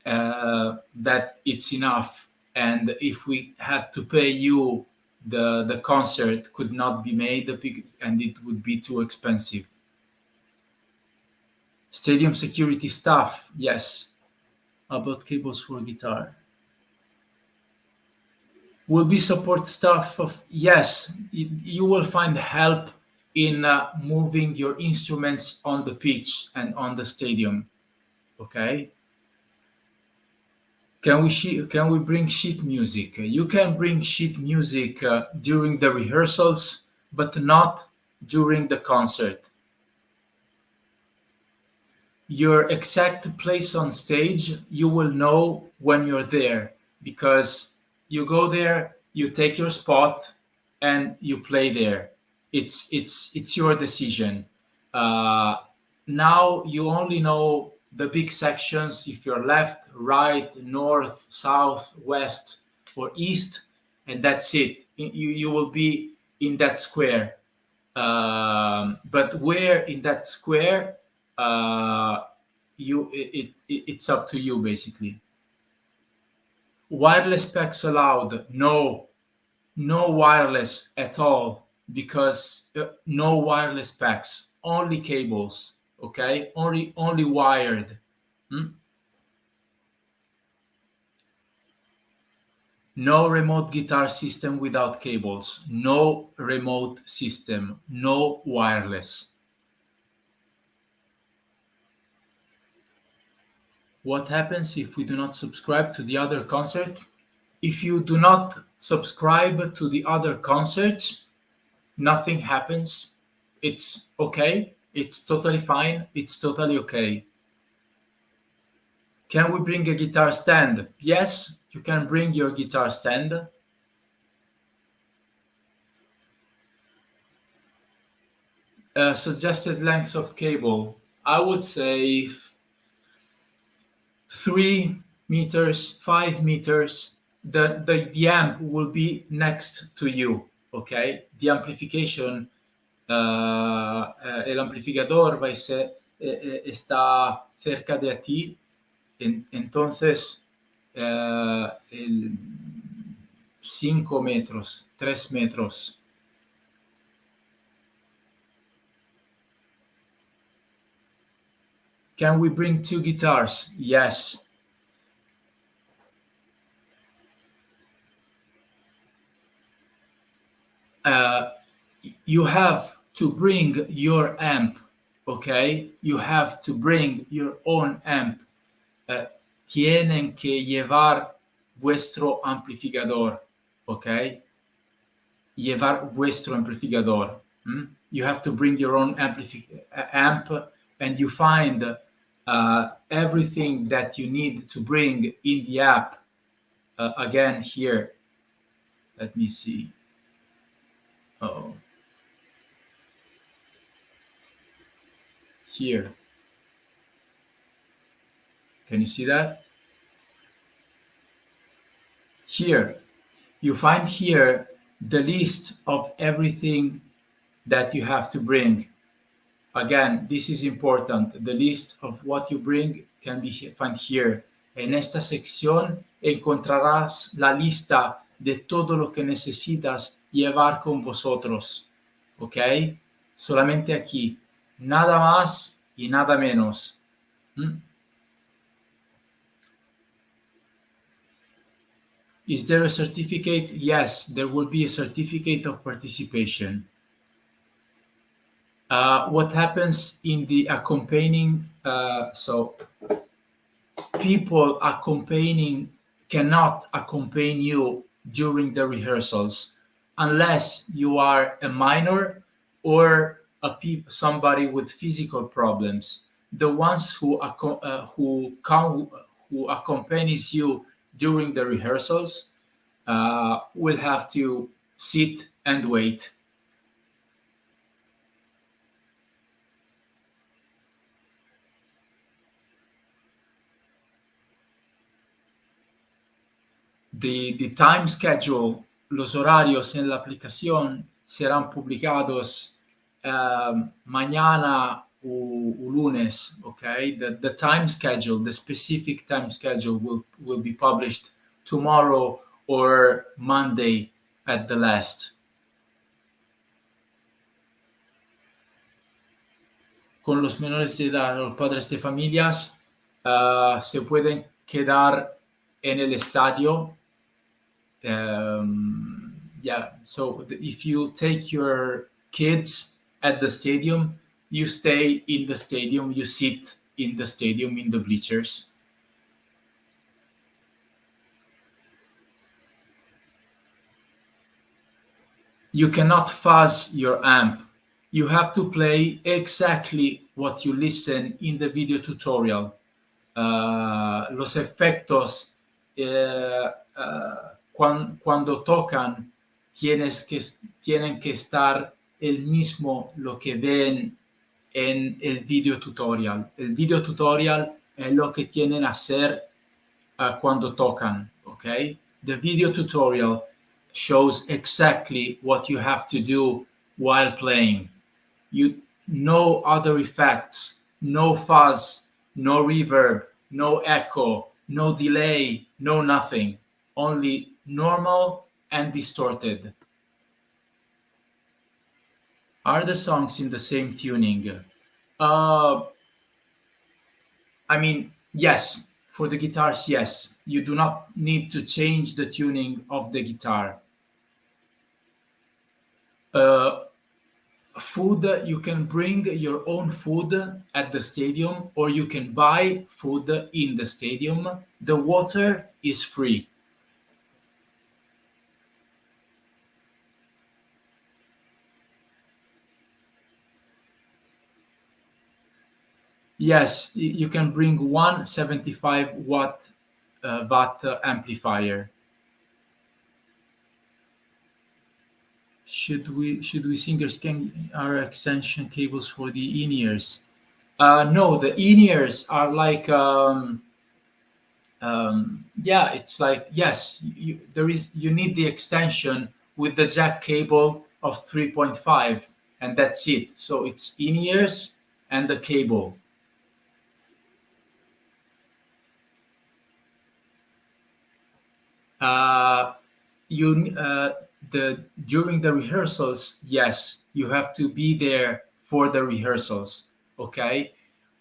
that it's enough. And if we had to pay you, the concert could not be made, and it would be too expensive. Stadium security staff, yes. About cables for guitar. Will be support staff of, yes, you will find help in moving your instruments on the pitch and on the stadium. Okay. Can we bring sheet music? You can bring sheet music during the rehearsals, but not during the concert. Your exact place on stage, you will know when you're there, because you go there, you take your spot, and you play there. It's your decision. Now you only know the big sections, if you're left, right, north, south, west, or east, and that's it. You will be in that square. But where in that square, it's up to you, basically. Wireless packs allowed? No wireless at all, because no wireless packs, only cables. Okay, only wired. No remote guitar system without cables. No remote system. No wireless. What happens if we do not subscribe to the other concert? If you do not subscribe to the other concerts, nothing happens. It's okay. It's totally fine. It's totally okay. Can we bring a guitar stand? Yes, you can bring your guitar stand. Suggested length of cable, I would say 3 meters, 5 meters. The amp will be next to you, okay? The amplification, el amplificador está cerca de ti, entonces 5 metros, 3 metros. Can we bring 2 guitars? Yes. You have to bring your amp, okay? You have to bring your own amp. Tienen que llevar vuestro amplificador, okay? Llevar vuestro amplificador. You have to bring your own amp, and you find everything that you need to bring in the app. Again, here, let me see. Oh, here. Can you see that? Here, you find here the list of everything that you have to bring. Again, this is important. The list of what you bring can be found here. En esta sección encontrarás la lista de todo lo que necesitas llevar con vosotros. ¿Ok? Solamente aquí. Nada más y nada menos. Is there a certificate? Yes, there will be a certificate of participation. What happens in the accompanying, so people accompanying cannot accompany you during the rehearsals unless you are a minor or somebody with physical problems. The ones who accompanies you during the rehearsals will have to sit and wait. The time schedule, los horarios en la aplicación serán publicados mañana o lunes, okay? The time schedule, the specific time schedule will be published tomorrow or Monday at the last. Con los menores de edad, los padres de familias se pueden quedar en el estadio. Yeah, so if you take your kids at the stadium, you stay in the stadium, you sit in the stadium in the bleachers. You cannot fuzz your amp. You have to play exactly what you listen in the video tutorial. Los efectos cuando tocan tienen que estar el mismo lo que ven en el video tutorial. El video tutorial es lo que tienen a hacer cuando tocan, okay? The video tutorial shows exactly what you have to do while playing. No other effects, no fuzz, no reverb, no echo, no delay, no nothing. Only normal and distorted. Are the songs in the same tuning? I mean, yes. For the guitars, yes. You do not need to change the tuning of the guitar. Food, you can bring your own food at the stadium, or you can buy food in the stadium. The water is free. Yes, you can bring one 75 watt amplifier. Should we singers can our extension cables for the in-ears? No, the in-ears are like yeah, it's like, yes, you need the extension with the jack cable of 3.5, and that's it. So it's in-ears and the cable. During the rehearsals, yes, you have to be there for the rehearsals. Okay,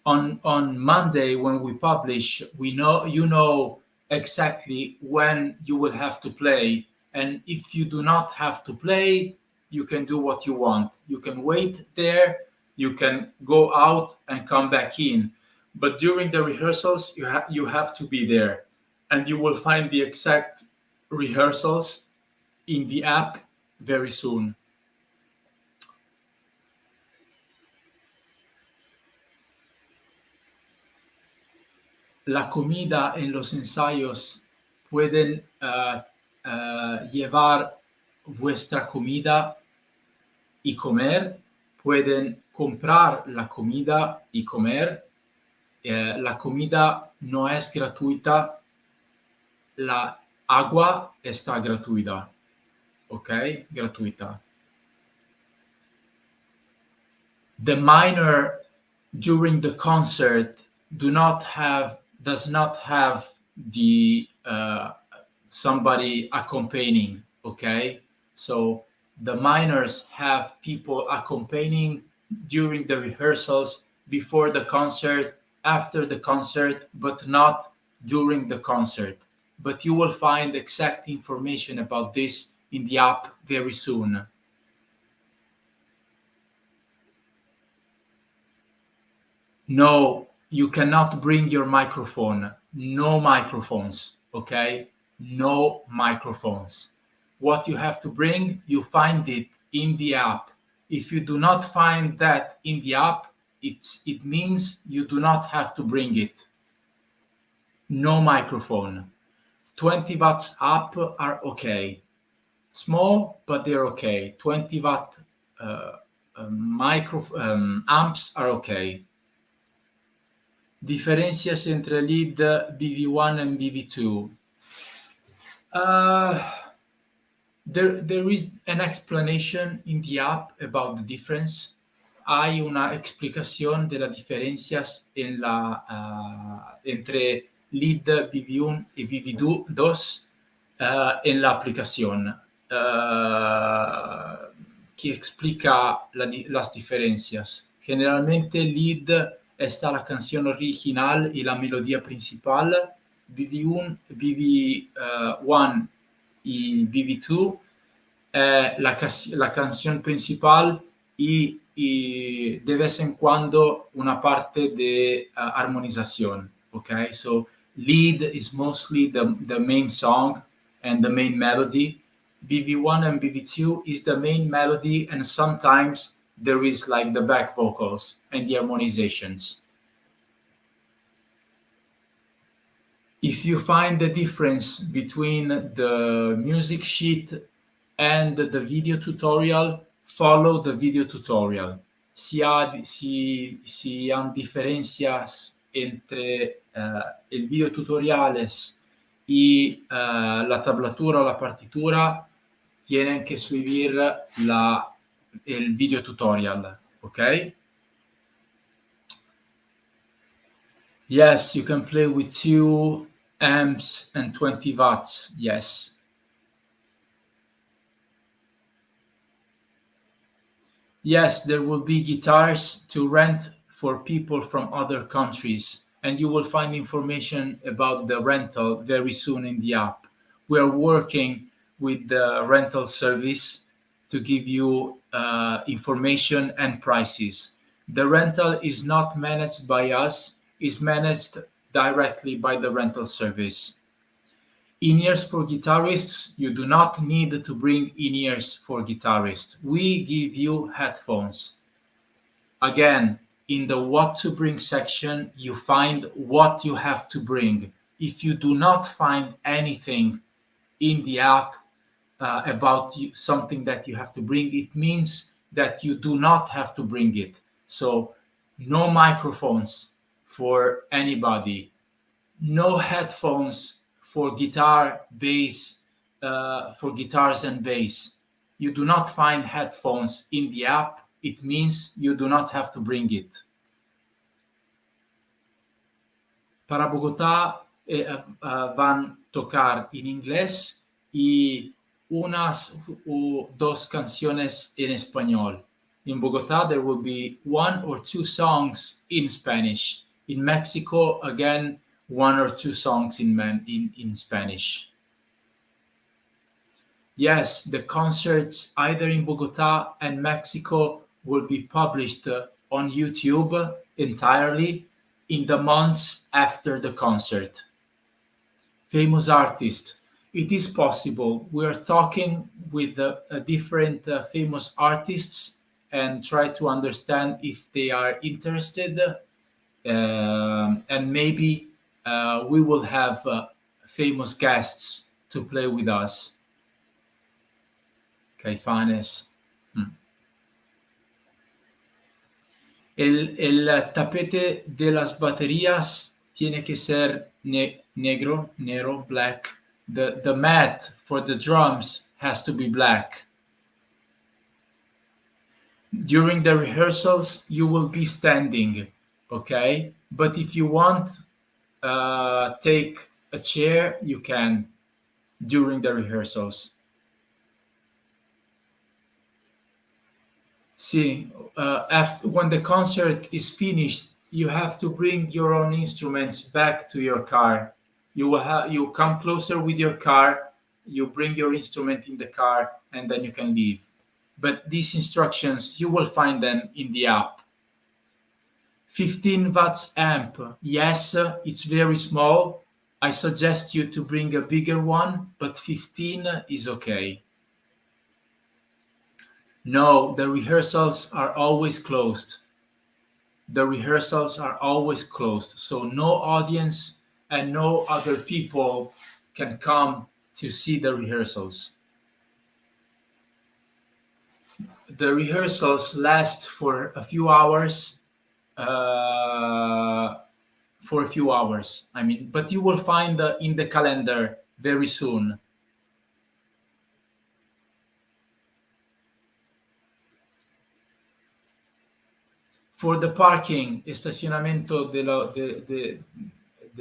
on Monday when we publish, you know exactly when you will have to play, and if you do not have to play, you can do what you want. You can wait there, you can go out and come back in, but during the rehearsals, you have to be there, and you will find the exact rehearsals in the app very soon. La comida en los ensayos pueden llevar vuestra comida y comer, pueden comprar la comida y comer. La comida no es gratuita, la agua está gratuita. Okay, gratuita. The minor during the concert does not have the somebody accompanying. Okay, so the minors have people accompanying during the rehearsals, before the concert, after the concert, but not during the concert. But you will find exact information about this in the app very soon. No, you cannot bring your microphone. No microphones, okay? No microphones. What you have to bring, you find it in the app. If you do not find that in the app, it means you do not have to bring it. No microphone. 20 watts up are okay. Small, but they're okay. 20-watt amps are okay. Diferencias entre lead BV1 and BV2. Uh, there is an explanation in the app about the difference. Hay una explicación de las diferencias entre lead BV1 y BV2 en la aplicación, que explica las diferencias. Generalmente lead está la canción original y la melodía principal. BV1 y BV2 la canción principal y de vez en cuando una parte de armonización. Okay, so lead is mostly the main song and the main melody. BV1 and BV2 is the main melody, and sometimes there is like the back vocals and the harmonizations. If you find the difference between the music sheet and the video tutorial, follow the video tutorial. Si han diferencias entre el video tutoriales y la tablatura o la partitura, tienen que seguir el video tutorial, okay? Yes, you can play with 2 amps and 20 watts, yes. Yes, there will be guitars to rent for people from other countries, and you will find information about the rental very soon in the app. We are working with the rental service to give you information and prices. The rental is not managed by us, is managed directly by the rental service. In-ears for guitarists, you do not need to bring in-ears for guitarists. We give you headphones. Again, in the what to bring section, you find what you have to bring. If you do not find anything in the app about something that you have to bring, it means that you do not have to bring it. So no microphones for anybody, no headphones for guitar, bass, for guitars and bass. You do not find headphones in the app. It means you do not have to bring it. Para Bogotá van tocar en inglés y unas o dos canciones en español. In Bogotá, there will be 1 or 2 songs in Spanish. In Mexico, again, 1 or 2 songs in Spanish. Yes, the concerts either in Bogotá and Mexico will be published on YouTube entirely in the months after the concert. Famous artist. It is possible. We are talking with different famous artists and try to understand if they are interested, and maybe we will have famous guests to play with us. Caifanes. El tapete de las baterías tiene que ser negro, black. The mat for the drums has to be black. During the rehearsals, you will be standing, okay? But if you want, take a chair, you can during the rehearsals. See, when the concert is finished, you have to bring your own instruments back to your car. You come closer with your car, you bring your instrument in the car, and then you can leave. But these instructions, you will find them in the app. 15 watts amp. Yes, it's very small. I suggest you to bring a bigger one, but 15 is okay. No, the rehearsals are always closed. The rehearsals are always closed, so no audience and no other people can come to see the rehearsals. The rehearsals last for a few hours. For a few hours, I mean, but you will find in the calendar very soon. For the parking, estacionamiento de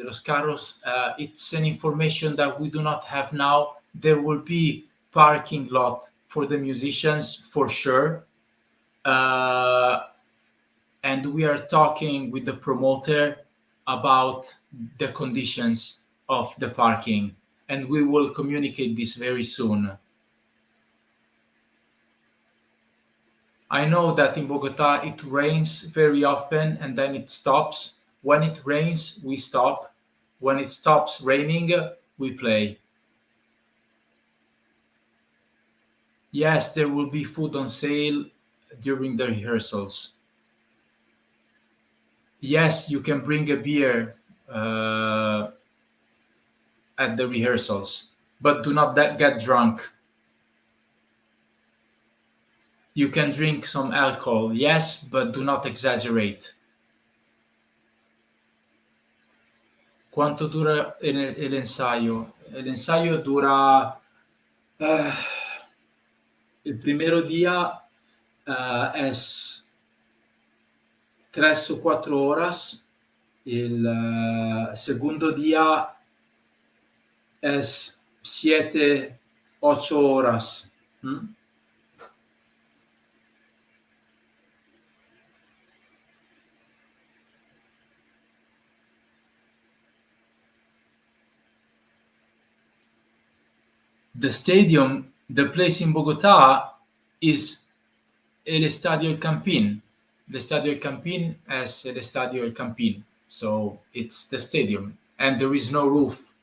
los carros, it's an information that we do not have now. There will be parking lot for the musicians for sure. And we are talking with the promoter about the conditions of the parking, and we will communicate this very soon. I know that in Bogota it rains very often and then it stops. When it rains, we stop. When it stops raining, we play. Yes, there will be food on sale during the rehearsals. Yes, you can bring a beer at the rehearsals, but do not get drunk. You can drink some alcohol, yes, but do not exaggerate. ¿Cuánto dura el ensayo? El ensayo dura... el primero día es 3 o 4 horas. El segundo día es 7, 8 horas. The stadium, the place in Bogota is el Estadio El Campín. The Estadio El Campín es el Estadio El Campín. So it's the stadium and there is no roof.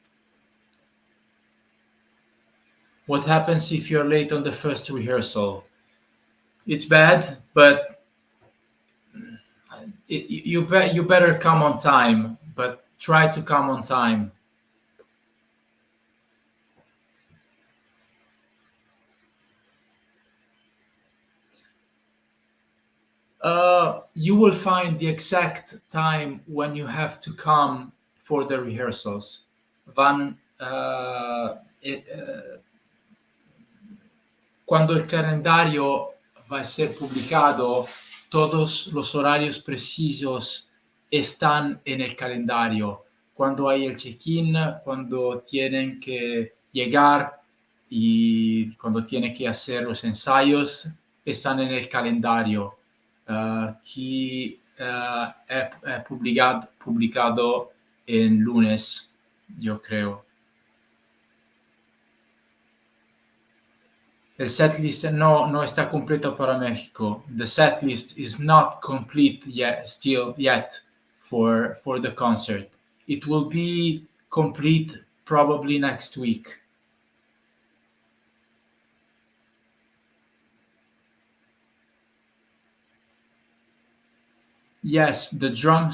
What happens if you're late on the first rehearsal? It's bad, but you better come on time, but try to come on time. You will find the exact time when you have to come for the rehearsals. Cuando el calendario va a ser publicado, todos los horarios precisos están en el calendario. Cuando hay el check-in, cuando tienen que llegar y cuando tienen que hacer los ensayos, están en el calendario que è publicado en lunes, yo creo. El setlist no está completo para México. The setlist is not complete yet for the concert. It will be complete probably next week. Yes, the drum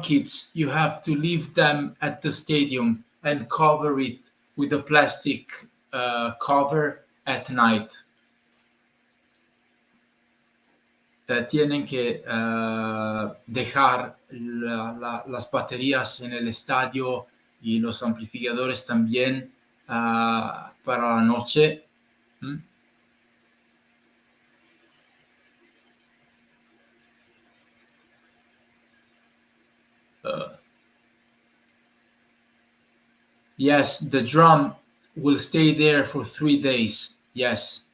kits, you have to leave them at the stadium and cover it with a plastic cover at night. Tienen que dejar las baterías en el estadio y los amplificadores también para la noche. Yes, the drum will stay there for 3 days. Yes.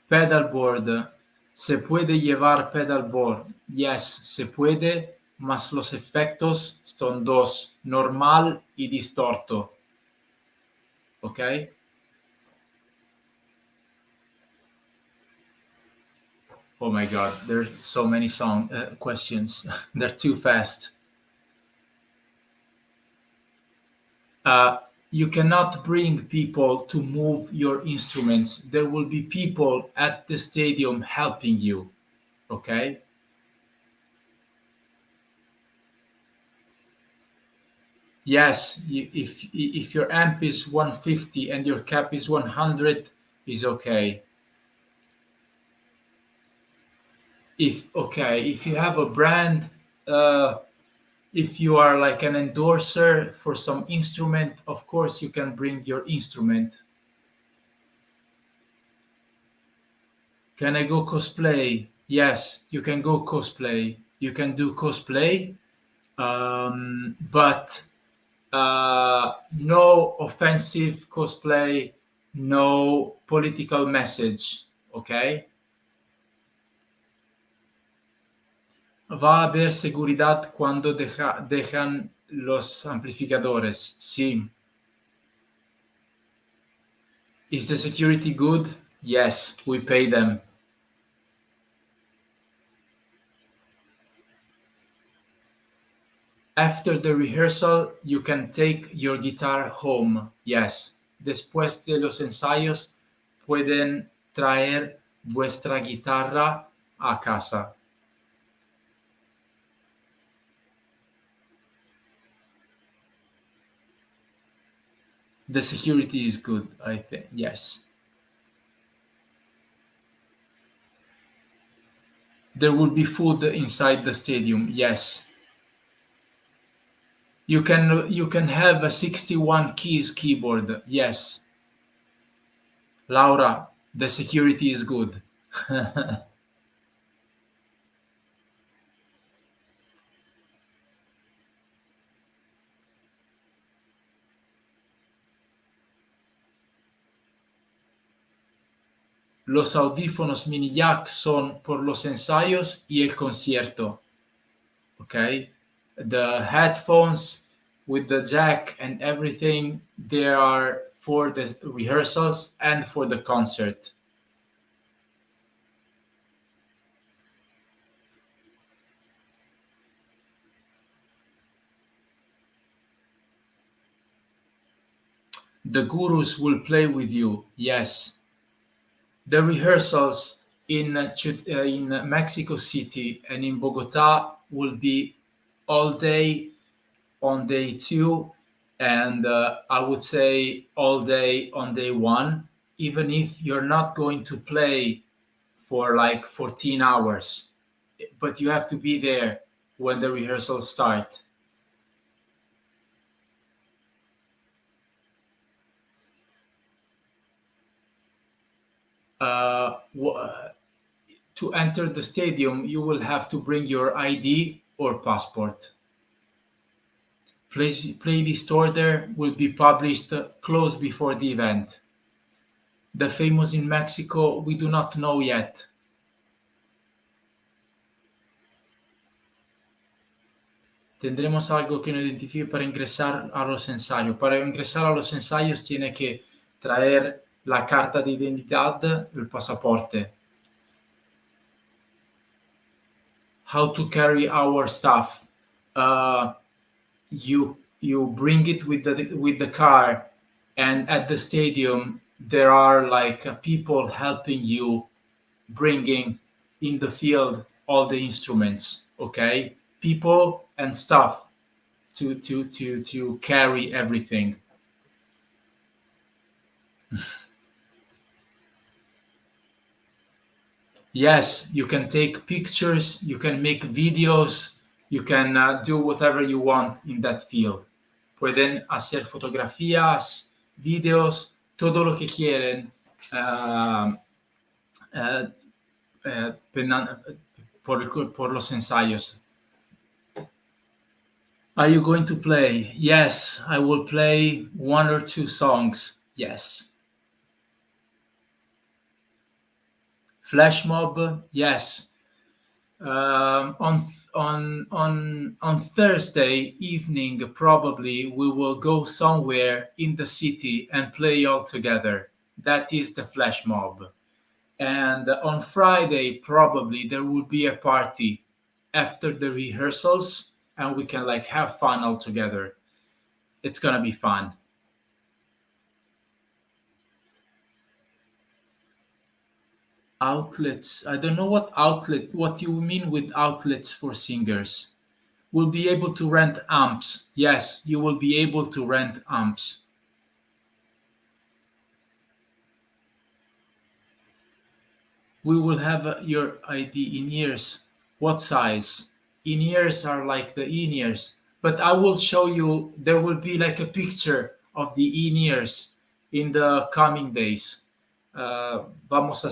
Pedalboard. ¿Se puede llevar pedalboard? Yes, se puede, mas los efectos son dos, normal y distorto. ¿Ok? Oh my God, there's so many song questions. They're too fast. Uh, you cannot bring people to move your instruments. There will be people at the stadium helping you. Okay. Yes, if your amp is 150 and your cap is 100, is okay. If you have a brand, uh, if you are like an endorser for some instrument, of course you can bring your instrument. Can I go cosplay? Yes, you can go cosplay. You can do cosplay, but no offensive cosplay, no political message. Okay. Va a haber seguridad cuando dejan los amplificadores. Sí. Is the security good? Yes, we pay them. After the rehearsal, you can take your guitar home. Yes. Después de los ensayos, pueden traer vuestra guitarra a casa. The security is good, I think. Yes. There will be food inside the stadium. Yes. You can have a 61 keys keyboard. Yes. Laura, the security is good. Los audífonos mini jack son por los ensayos y el concierto. Okay? The headphones with the jack and everything, they are for the rehearsals and for the concert. The gurus will play with you. Yes. The rehearsals in Mexico City and in Bogota will be all day on day two, and I would say all day on day one, even if you're not going to play for like 14 hours, but you have to be there when the rehearsals start. Uh, to enter the stadium, you will have to bring your ID or passport. Playlist order will be published close before the event. The famous in Mexico, we do not know yet. Tendremos algo que nos identifique para ingresar a los ensayos. Para ingresar a los ensayos tiene que traer la carta de identidad, el pasaporte. How to carry our stuff? You bring it with the car, and at the stadium there are like people helping you bringing in the field all the instruments. Okay, people and stuff to carry everything. Yes, you can take pictures, you can make videos, you can do whatever you want in that field. Pueden hacer fotografías, videos, todo lo que quieren ah, ah, por los ensayos. Are you going to play? Yes, I will play one or two songs. Yes. Flash mob, yes. On Thursday evening, probably we will go somewhere in the city and play all together. That is the flash mob. And on Friday, probably there will be a party after the rehearsals, and we can like have fun all together. It's gonna be fun. Outlets. I don't know what you mean with outlets for singers. We'll be able to rent amps. Yes, you will be able to rent amps. We will have your ID in ears. What size? In ears are like the in ears. But I will show you, there will be like a picture of the in ears in the coming days. Vamos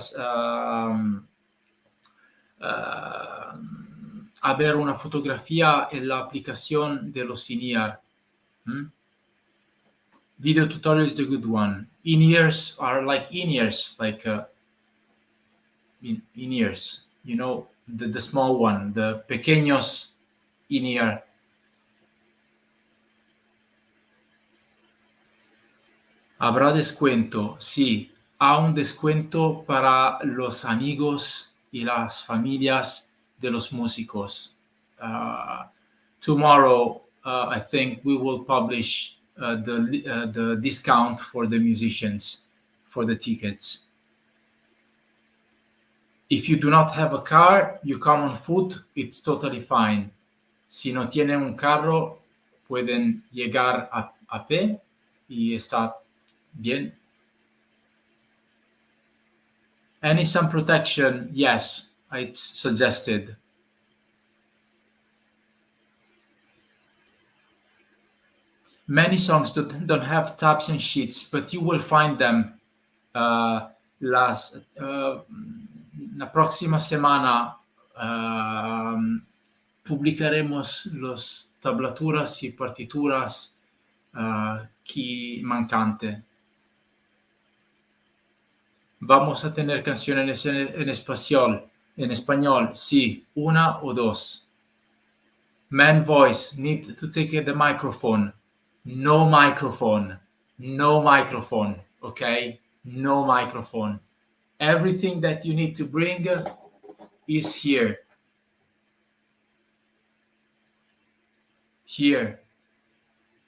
a ver una fotografía en la aplicación de los in-ear. Video tutorial is the good one. In-ears are like in-ears, like in-ears. You know, the small one, the pequeños in-ear. ¿Habrá descuento? Sí, hay un descuento para los amigos y las familias de los músicos. Tomorrow, I think we will publish the discount for the musicians for the tickets. If you do not have a car, you come on foot, it's totally fine. Si no tienen un carro, pueden llegar a pie y está bien. Any sun protection? Yes, it's suggested. Many songs don't have tabs and sheets, but you will find them. La próxima semana publicaremos las tablaturas y partituras que mancante. Vamos a tener canciones en español, sí, una o dos. Man voice, need to take the microphone. No microphone, okay? No microphone. Everything that you need to bring is here. Here,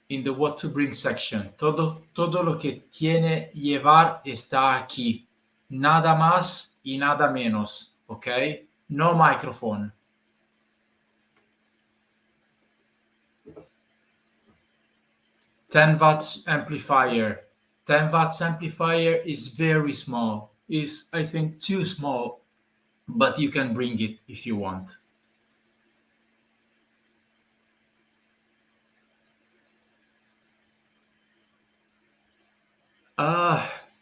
in the what to bring section. Todo lo que tiene llevar está aquí. Nada más y nada menos, okay? No microphone. $10 amplifier. 10 watts amplifier is very small. Is I think too small, but you can bring it if you want.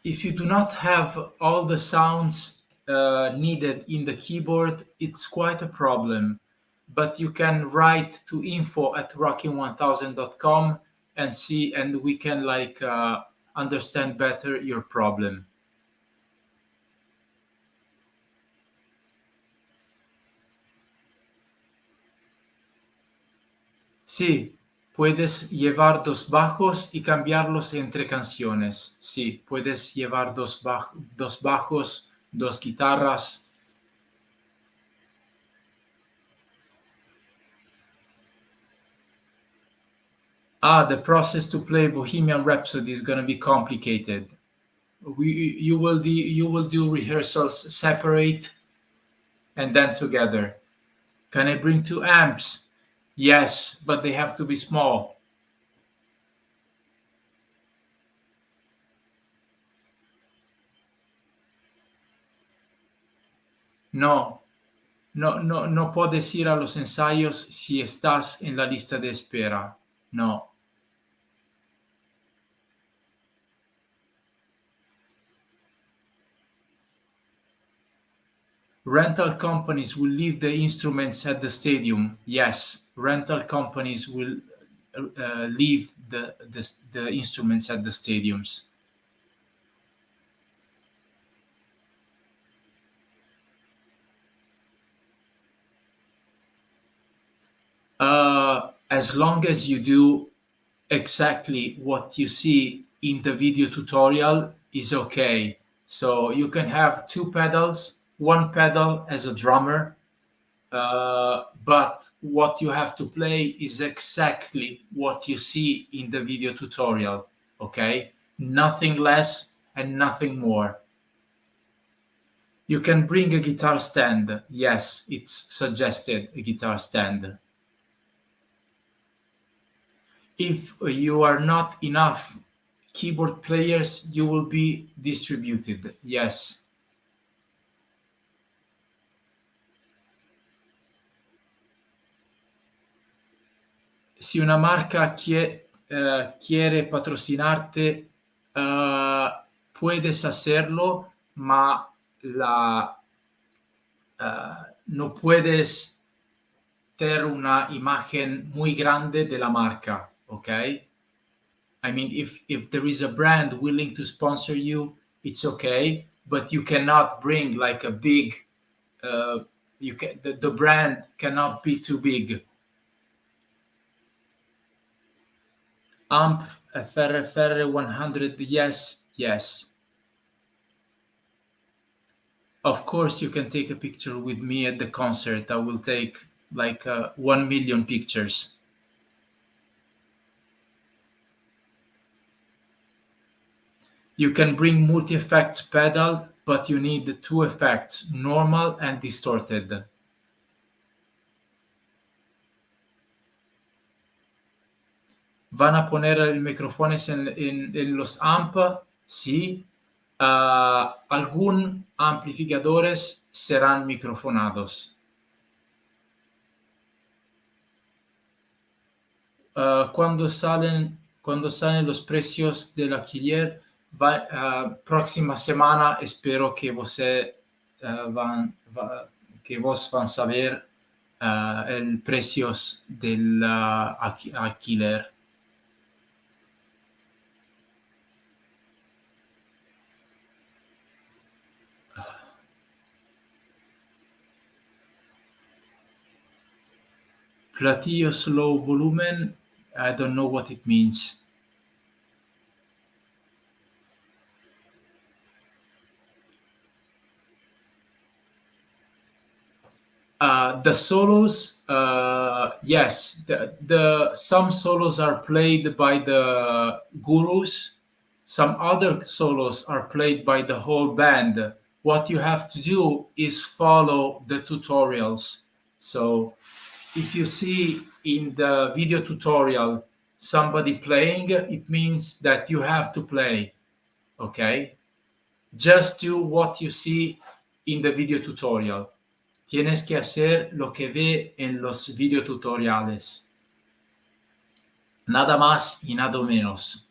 If you do not have all the sounds needed in the keyboard, it's quite a problem. But you can write to info@rocking1000.com and see, and we can like understand better your problem. Sí, puedes llevar dos bajos y cambiarlos entre canciones. Sí, puedes llevar dos bajos, dos guitarras. The process to play Bohemian Rhapsody is going to be complicated. You will do rehearsals separate and then together. Can I bring 2 amps? Yes, but they have to be small. No puedes ir a los ensayos si estás en la lista de espera. No. Rental companies will leave the instruments at the stadium. Yes, rental companies will leave the instruments at the stadiums. As long as you do exactly what you see in the video tutorial is okay. So you can have two pedals, one pedal as a drummer, but what you have to play is exactly what you see in the video tutorial, okay? Nothing less and nothing more. You can bring a guitar stand. Yes, it's suggested, a guitar stand. If you are not enough keyboard players, you will be distributed. Yes. Si una marca quiere patrocinarte, puedes hacerlo, ma no puedes tener una imagen muy grande de la marca, okay? I mean, if there is a brand willing to sponsor you, it's okay, but you cannot bring like a big, the brand cannot be too big. Amp FR 100, yes. Of course, you can take a picture with me at the concert. I will take like 1 million pictures. You can bring multi-effects pedal, but you need two effects, normal and distorted. ¿Van a poner el micrófonos en los amp? Sí. Algún amplificadores serán microfonados. Cuando salen los precios del alquiler, próxima semana espero que que vos van a saber el precios del alquiler. Platillos low volumen, I don't know what it means. The solos, yes, some solos are played by the gurus. Some other solos are played by the whole band. What you have to do is follow the tutorials. So if you see in the video tutorial somebody playing, it means that you have to play, okay? Just do what you see in the video tutorial. Tienes que hacer lo que ve en los videotutoriales. Nada más y nada menos.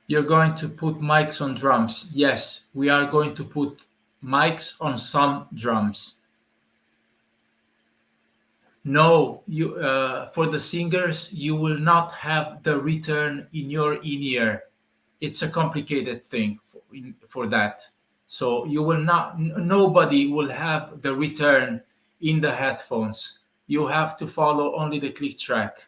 You're going to put mics on drums. Yes, we are going to put mics on some drums. No, for the singers, you will not have the return in your in-ear. It's a complicated thing for that. So you will not, nobody will have the return in the headphones. You have to follow only the click track.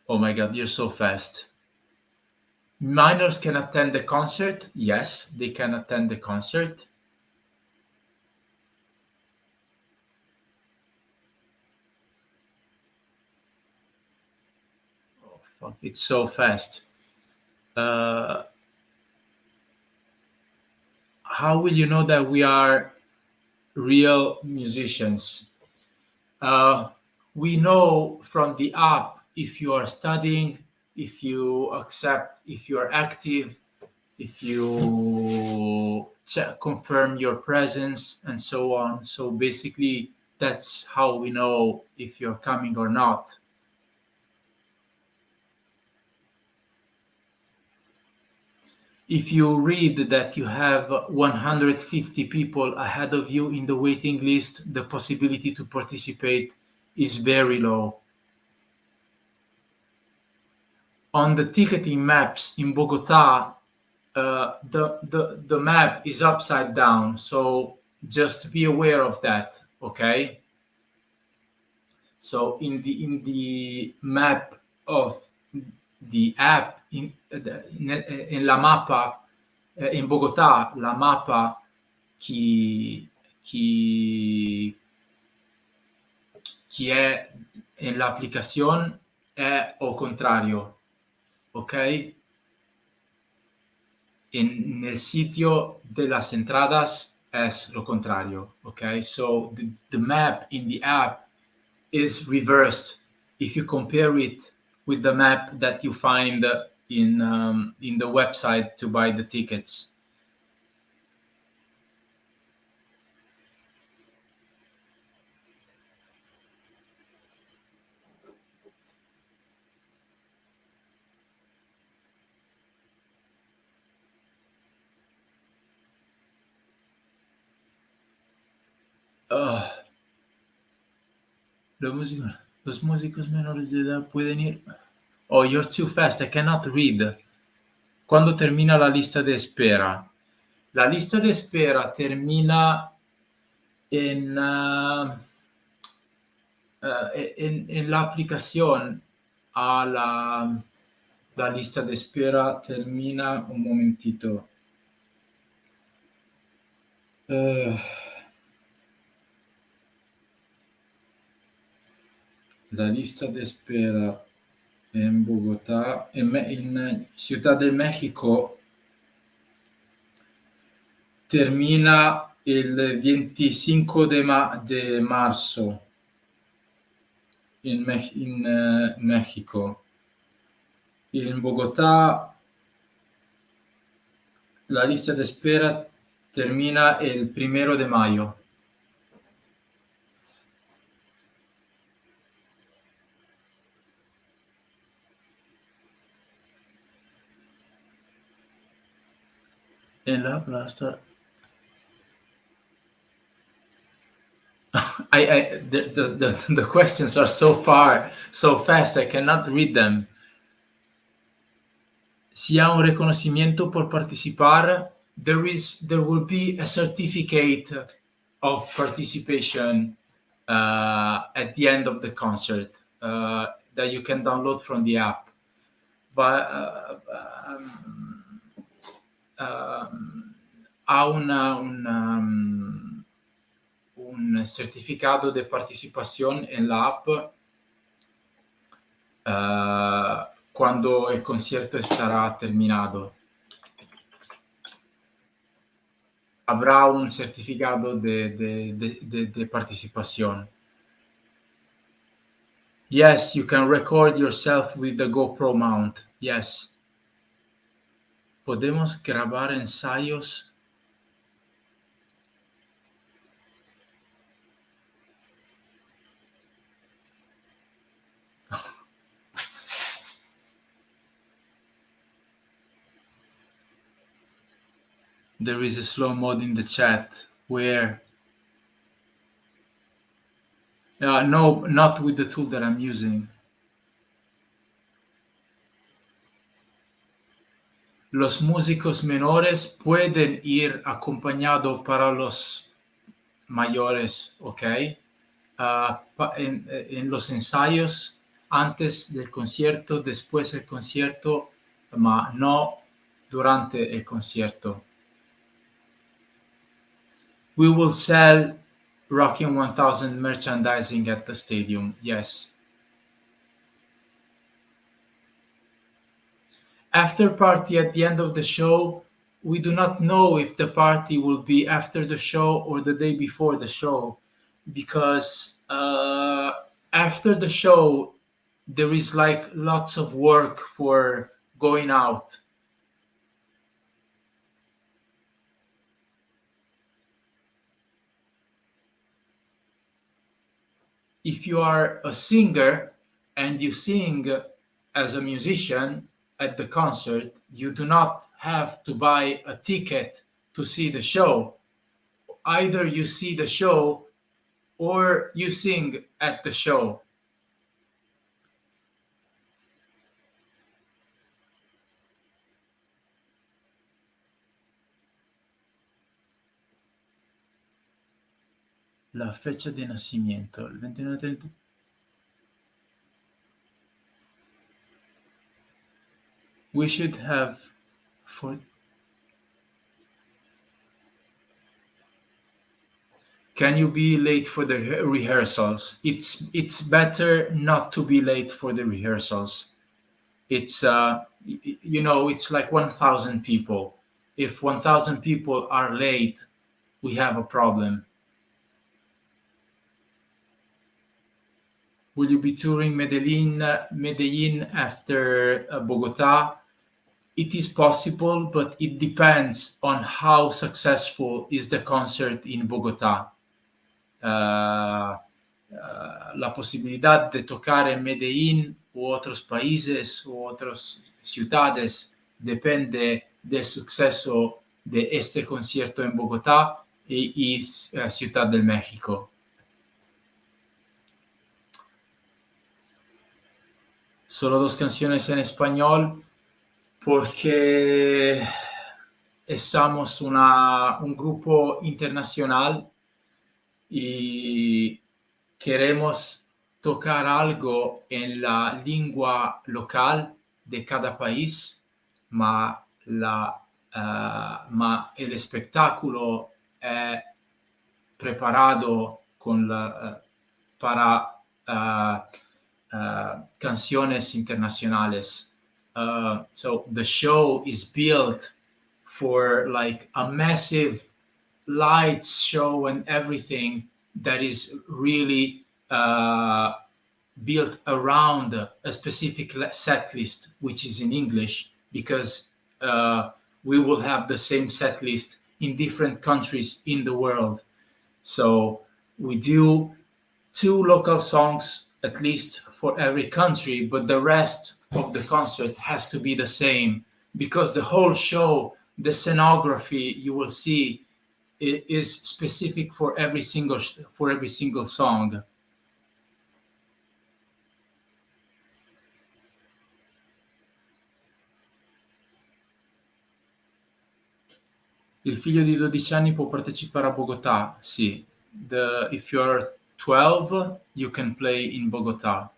Oh my God, you're so fast. Minors can attend the concert. Yes, they can attend the concert. Oh, fuck, it's so fast. How will you know that we are real musicians? We know from the app if you are studying, if you are active, if you confirm your presence, and so on. So basically, that's how we know if you're coming or not. If you read that you have 150 people ahead of you in the waiting list, the possibility to participate is very low. on the ticketing maps in Bogota, the map is upside down. So just be aware of that. Okay. So in the map of the app in la mappa in Bogotà, la mappa chi chi chi è en la aplicación è al contrario, ¿ok? En el sitio de las entradas es lo contrario, ¿ok? So the map in the app is reversed if you compare it with the map that you find in the website to buy the tickets. Uh, los músicos menores de edad pueden ir. Oh, you're too fast. I cannot read. ¿Cuándo termina la lista de espera? La lista de espera termina en la aplicación a la lista de espera termina un momentito. La lista de espera en Bogotá, en Ciudad de México, termina el 25 de marzo en México. Y en Bogotá, la lista de espera termina el 1 de mayo. En la plaza. The questions are so fast, I cannot read them. Si ha un reconocimiento por participar, there will be a certificate of participation at the end of the concert that you can download from the app. But ha un certificado de participación en la app cuando el concierto estará terminado. Habrá un certificado de participación. Yes, you can record yourself with the GoPro mount. Yes. ¿Podemos grabar ensayos? There is a slow mode in the chat. Where? No, not with the tool that I'm using. Los músicos menores pueden ir acompañado para los mayores, ¿ok? En los ensayos, antes del concierto, después del concierto, ma no durante el concierto. We will sell Rocking 1000 merchandising at the stadium, yes. After party at the end of the show, we do not know if the party will be after the show or the day before the show, because after the show, there is like lots of work for going out. If you are a singer and you sing as a musician at the concert, you do not have to buy a ticket to see the show. Either you see the show or you sing at the show. La fecha de nacimiento, el 29-30. We should have for. Can you be late for the rehearsals? It's better not to be late for the rehearsals. It's it's like 1,000 people. If 1,000 people are late, we have a problem. Will you be touring Medellin after Bogota? It is possible, but it depends on how successful is the concert in Bogotá. La posibilidad de tocar en Medellín u otros países u otras ciudades depende del suceso de este concierto en Bogotá y Ciudad del México. Solo 2 canciones en español porque somos un grupo internacional y queremos tocar algo en la lengua local de cada país, ma el espectáculo è preparado para canciones internacionales. So the show is built for like a massive lights show and everything that is really built around a specific set list, which is in English, because we will have the same set list in different countries in the world. So we do 2 local songs at least for every country, but the rest of the concert has to be the same, because the whole show, the scenography you will see is specific for every single song. Il figlio di 12 anni può partecipare a Bogotà? Sì. If you're 12, you can play in Bogotà.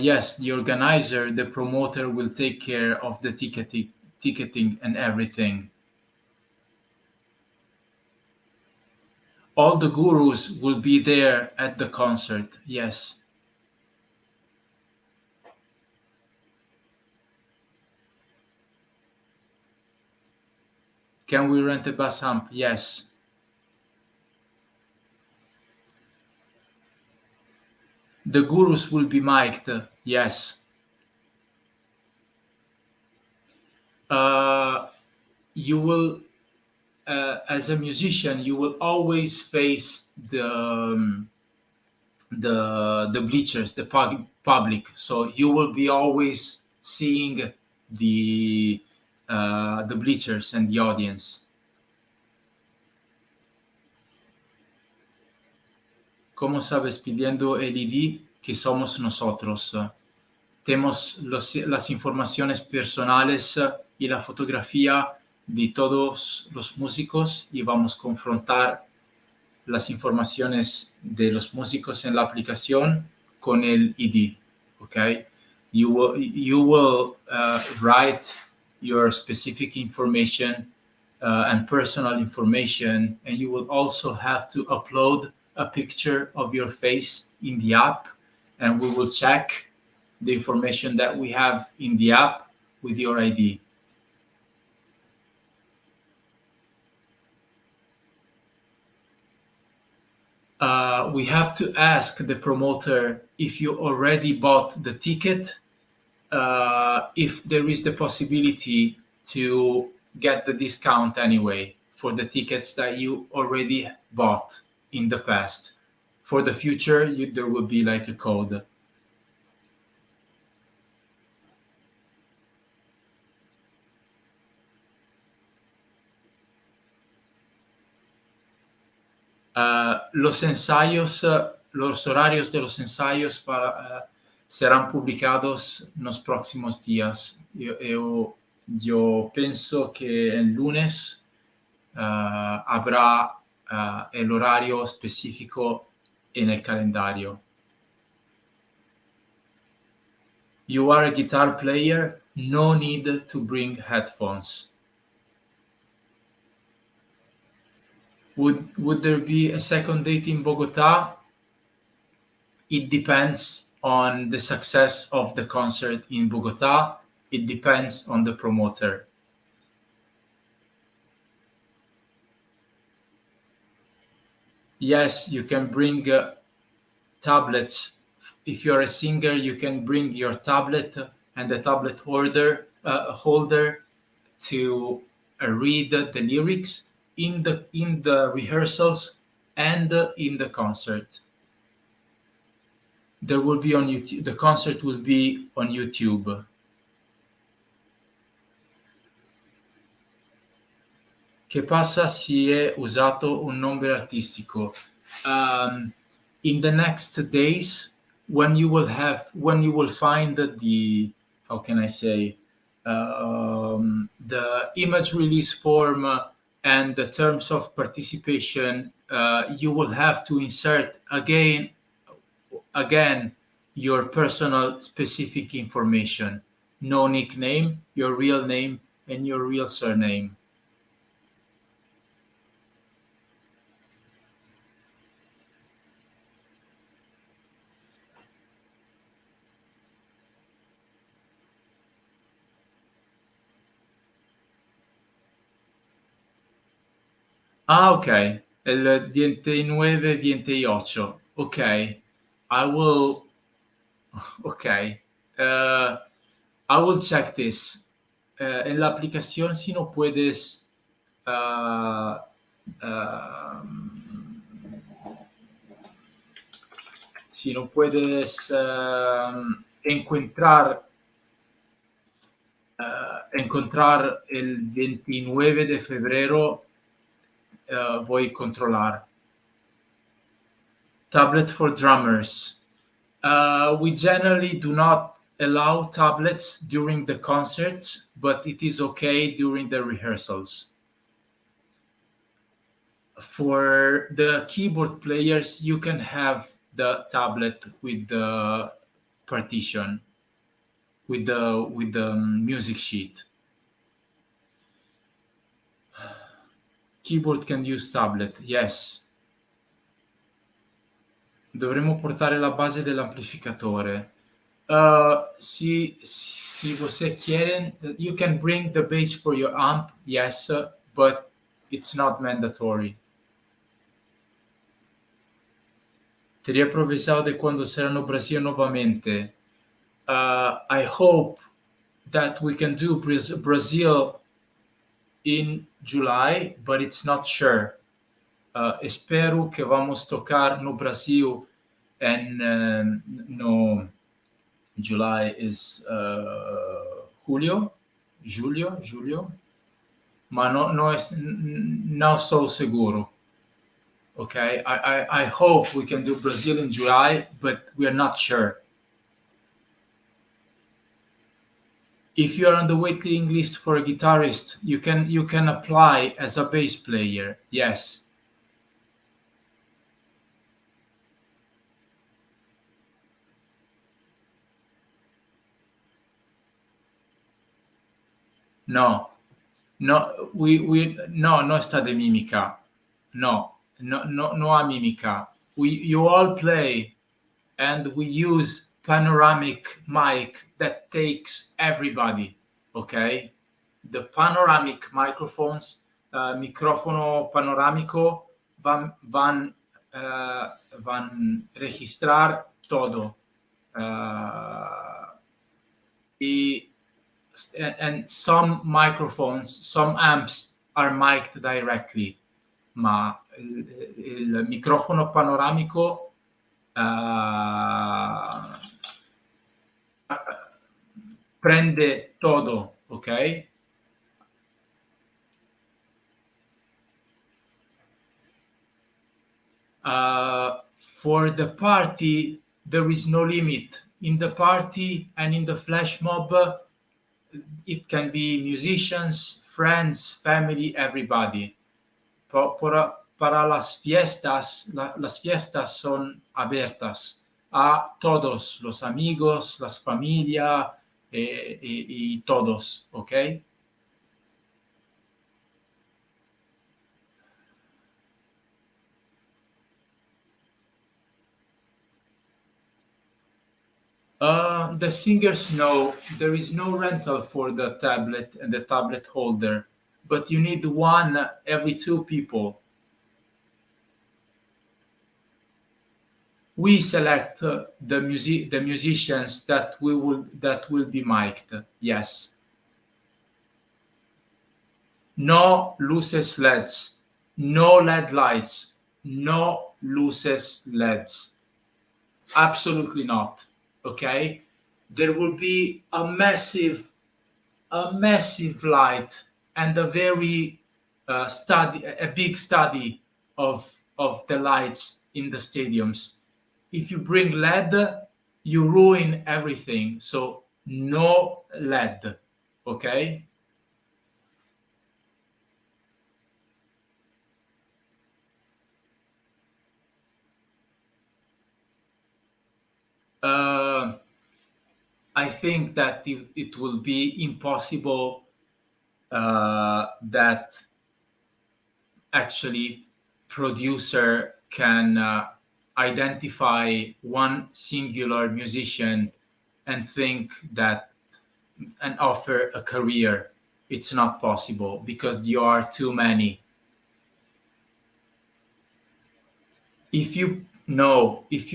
Yes, the organizer, the promoter will take care of the ticketing and everything. All the gurus will be there at the concert, yes. Can we rent a bus hump? Yes. The gurus will be mic'd, yes. You will, as a musician, you will always face the bleachers, the public. So you will be always seeing the bleachers and the audience. ¿Cómo sabes pidiendo el ID que somos nosotros? Tenemos las informaciones personales y la fotografía de todos los músicos y vamos a confrontar las informaciones de los músicos en la aplicación con el ID. Okay, you will write your specific information and personal information, and you will also have to upload a picture of your face in the app, and we will check the information that we have in the app with your ID. We have to ask the promoter if you already bought the ticket, if there is the possibility to get the discount anyway for the tickets that you already bought in the past. For the future, there will be like a code. Los horarios de los ensayos serán publicados en los próximos días. Yo pienso que el lunes habrá el horario específico en el calendario. You are a guitar player, no need to bring headphones. Would there be a second date in Bogota? It depends on the success of the concert in Bogota. It depends on the promoter. Yes, you can bring tablets. If you're a singer, you can bring your tablet and the tablet holder to read the lyrics in the rehearsals and in the concert. There will be on YouTube. The concert will be on YouTube. Che pasa si è usato un nome artistico? In the next days, when you will find the, how can I say, the image release form and the terms of participation, you will have to insert again your personal specific information. No nickname, your real name, and your real surname. Ah, okay. El diente 9, diente 8. Okay. I will. Okay. I will check this. En la aplicación, si no puedes. Si no puedes encontrar el 29 de febrero, voy a controlar. Tablet for drummers. We generally do not allow tablets during the concerts, but it is okay during the rehearsals. For the keyboard players, you can have the tablet with the partition, with the music sheet. Keyboard can use tablet, yes. Dovremmo portare la base dell'amplificatore. Si você quieren, you can bring the base for your amp, yes, but it's not mandatory. Teria provisão de quando será no Brasil novamente. I hope that we can do Brazil in July, but it's not sure. Espero que vamos tocar no Brasil and no July is julio, ma não sou seguro. Okay, I hope we can do Brazil in July, but we are not sure. If you are on the waiting list for a guitarist, you can apply as a bass player. Yes. No, no está de mímica. No hay mímica. You all play, and we use panoramic mic that takes everybody. Okay, the panoramic microphones, micrófono panorámico, van registrar todo. And some microphones, some amps are mic'd directly, ma il microfono panoramico prende todo, ok? For the party, there is no limit. in the party and in the flash mob, it can be musicians, friends, family, everybody. Para las fiestas, las fiestas son abiertas a todos, los amigos, las familias y todos, ¿ok? The singers know there is no rental for the tablet and the tablet holder, but you need one every two people. We select the musicians that will be mic'd. Yes. No luces LEDs. No LED lights. No luces LEDs. Absolutely not. Okay. There will be a massive light and a very big study of the lights in the stadiums. If you bring LED, you ruin everything. So no LED, okay? I think that it will be impossible that actually producer can identify one singular musician and think that and offer a career. It's not possible because there are too many. If you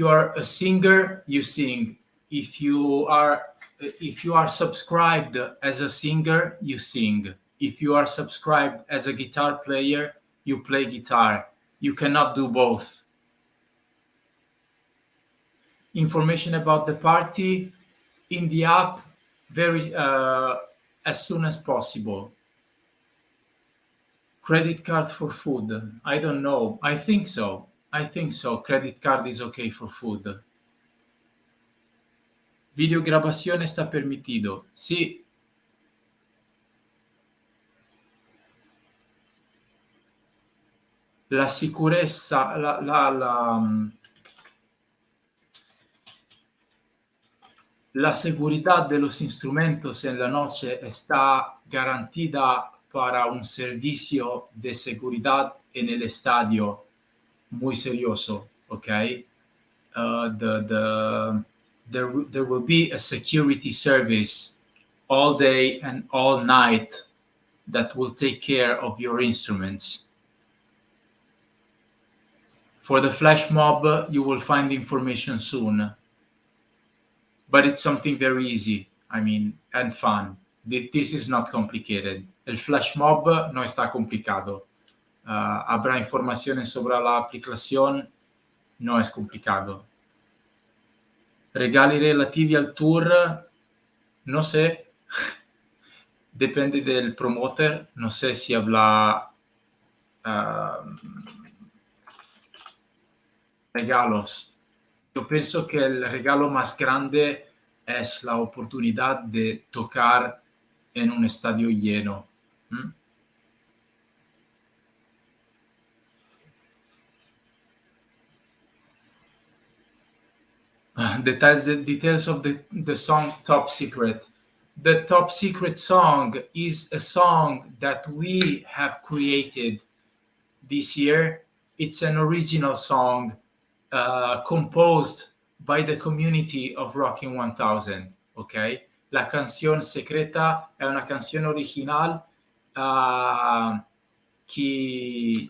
are a singer, you sing. If you are subscribed as a singer, you sing. If you are subscribed as a guitar player, you play guitar. You cannot do both. Information about the party in the app very as soon as possible. Credit card for food. I don't know. I think so. Credit card is okay for food. Videograbación está permitido. Sí. La sicurezza, la seguridad de los instrumentos en la noche está garantida para un servicio de seguridad en el estadio muy serioso, okay? There will be a security service all day and all night that will take care of your instruments. For the flash mob, you will find information soon. But it's something very easy, and fun. This is not complicated. El flash mob no está complicado. Habrá informaciones sobre la aplicación, no es complicado. Regali relativi al tour, no sé. Depende del promoter. No sé si habrá regalos. Yo pienso que el regalo más grande es la oportunidad de tocar en un estadio lleno. Details of the song Top Secret. The Top Secret song is a song that we have created this year. It's an original song composed by the community of Rocking 1000, ok? La canción secreta è una canción original que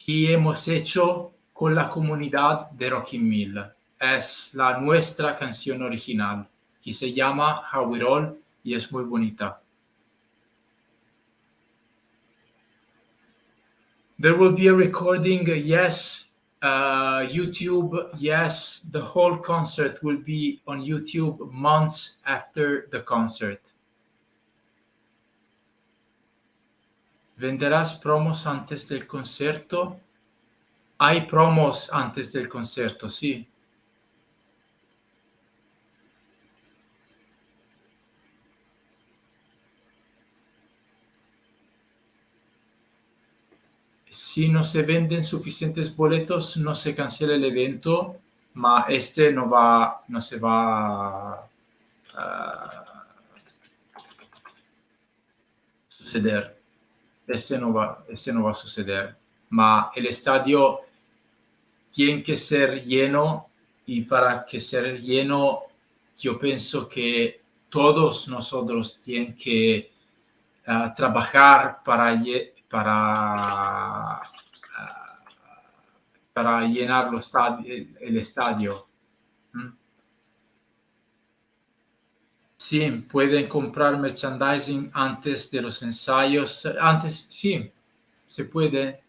hemos hecho con la comunidad de Rocking 1000. Es la nuestra canción original, que se llama How We Roll y es muy bonita. There will be a recording, yes. YouTube, yes. The whole concert will be on YouTube months after the concert. ¿Venderás promos antes del concierto? Hay promos antes del concierto, sí. Si no se venden suficientes boletos, no se cancela el evento, ma este no se va a suceder. Este no va a suceder. Ma el estadio tiene que ser lleno y para que ser lleno, yo pienso que todos nosotros tienen que trabajar para llenar el estadio. ¿Mm? Sí, pueden comprar merchandising antes de los ensayos. Antes, sí, se puede.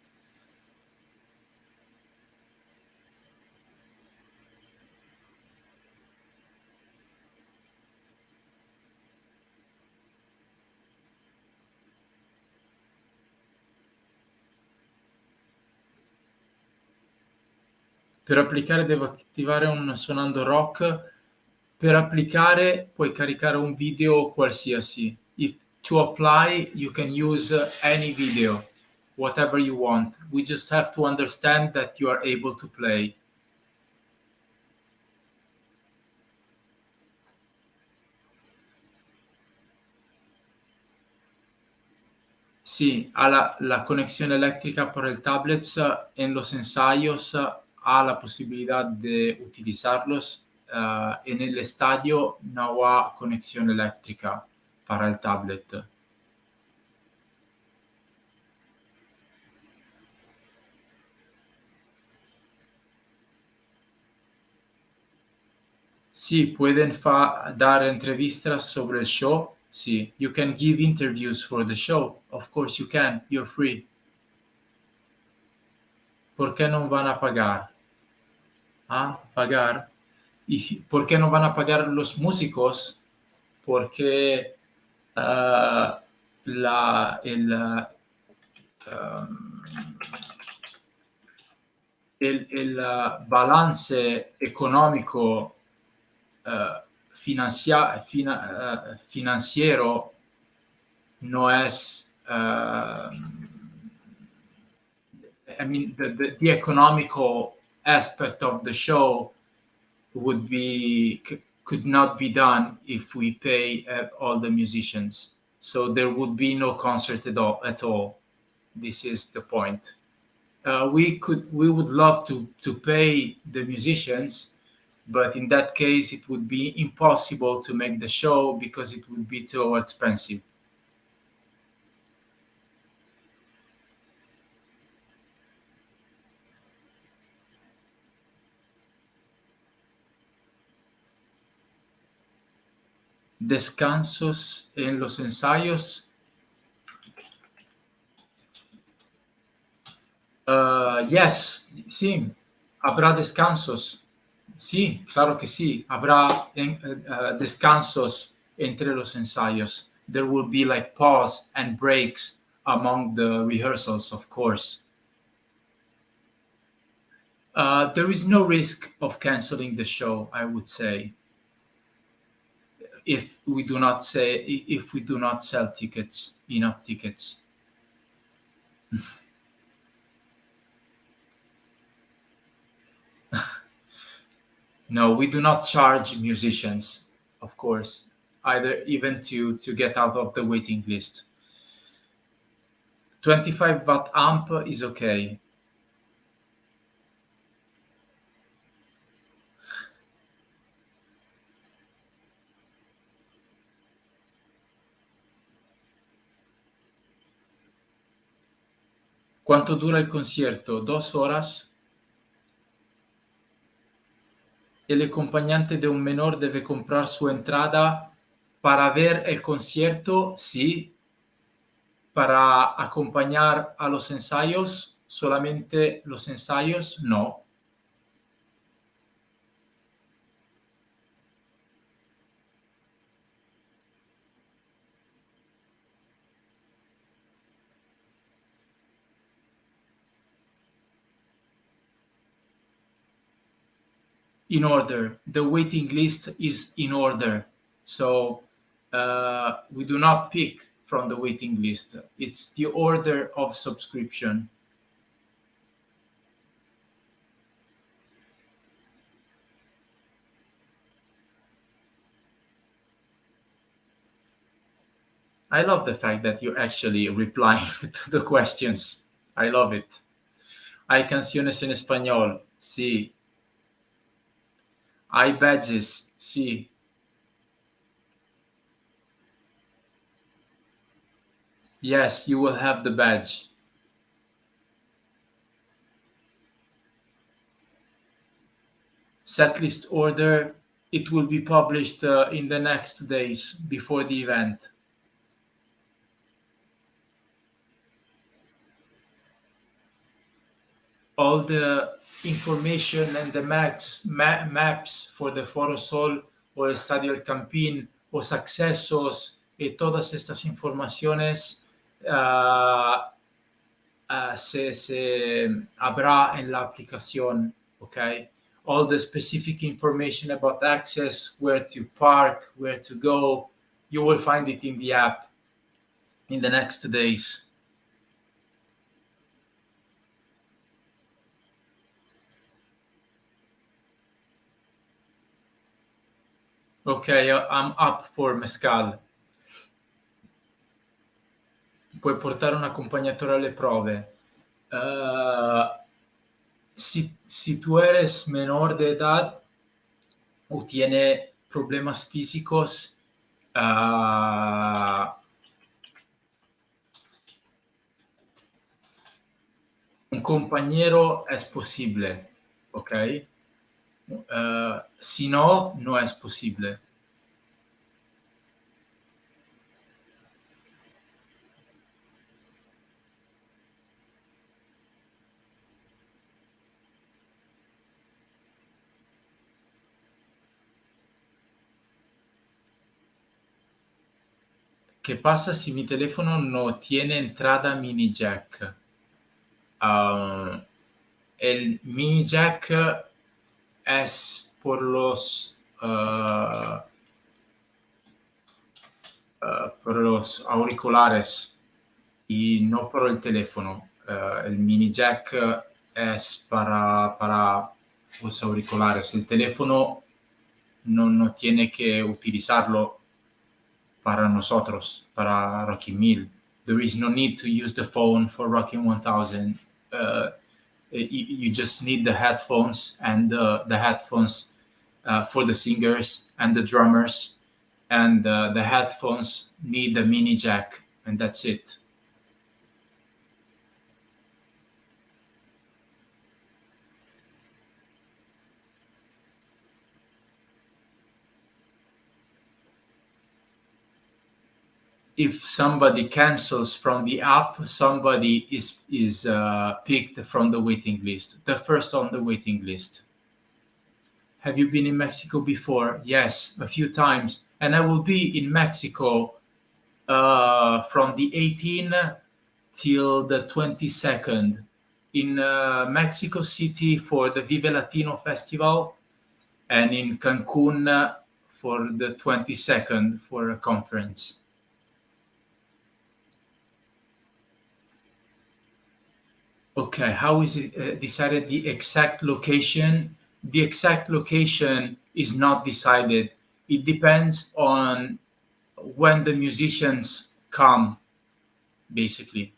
Per applicare devo attivare un suonando rock. Per applicare puoi caricare un video qualsiasi. To apply, you can use any video, whatever you want. We just have to understand that you are able to play. Sí, la conexión eléctrica por el tablets en los ensayos ha la posibilidad de utilizarlos. En el estadio no hay conexión eléctrica para el tablet. Sí, pueden dar entrevistas sobre el show. Sí, you can give interviews for the show. Of course you can. You're free. ¿Por qué no van a pagar? ¿Ah? Pagar. ¿Y por qué no van a pagar los músicos? Porque uh, um, el balance económico financiero no es I mean, the economical aspect of the show would be could not be done if we pay all the musicians. So there would be no concert at all. This is the point. We would love to pay the musicians, but in that case, it would be impossible to make the show because it would be too expensive. Descansos en los ensayos. Yes, sí, habrá descansos. Sí, claro que sí. Habrá descansos entre los ensayos. There will be like pause and breaks among the rehearsals, of course. There is no risk of canceling the show, I would say, if we do not sell enough tickets. No, we do not charge musicians, of course, either even to get out of the waiting list. 25-watt amp is okay. ¿Cuánto dura el concierto? 2 horas. El acompañante de un menor debe comprar su entrada para ver el concierto, sí. Para acompañar a los ensayos, solamente los ensayos, no. in order. The waiting list is in order. So we do not pick from the waiting list. It's the order of subscription. I love the fact that you're actually replying to the questions. I love it. Hay canciones en español. Sí. Hay badges. Sí. Yes, you will have the badge. Setlist order, it will be published in the next days before the event. All the information and the maps for the Forosol o el Estadio El Campín, los accesos y todas estas informaciones se habrá en la aplicación, okay? All the specific information about access, where to park, where to go, you will find it in the app in the next days. Okay, I'm up for mezcal. Puoi portare un accompagnatore alle prove. Si tú eres menor de edad o tiene problemas físicos, un compañero es posible, ¿ok? Si no, no es posible. ¿Qué pasa si mi teléfono no tiene entrada mini jack? El mini jack es por los auriculares y no por el teléfono. El mini jack es para los auriculares. El teléfono no tiene que utilizarlo para nosotros, para Rocking 1000. There is no need to use the phone for Rocking 1000. You just need the headphones, and the headphones for the singers and the drummers, and the headphones need a mini jack, and that's it. If somebody cancels from the app, somebody is picked from the waiting list, the first on the waiting list. Have you been in Mexico before? Yes, a few times. And I will be in Mexico from the 18th till the 22nd in Mexico City for the Vive Latino Festival, and in Cancun for the 22nd for a conference. Okay, how is it decided the exact location? The exact location is not decided. It depends on when the musicians come, basically.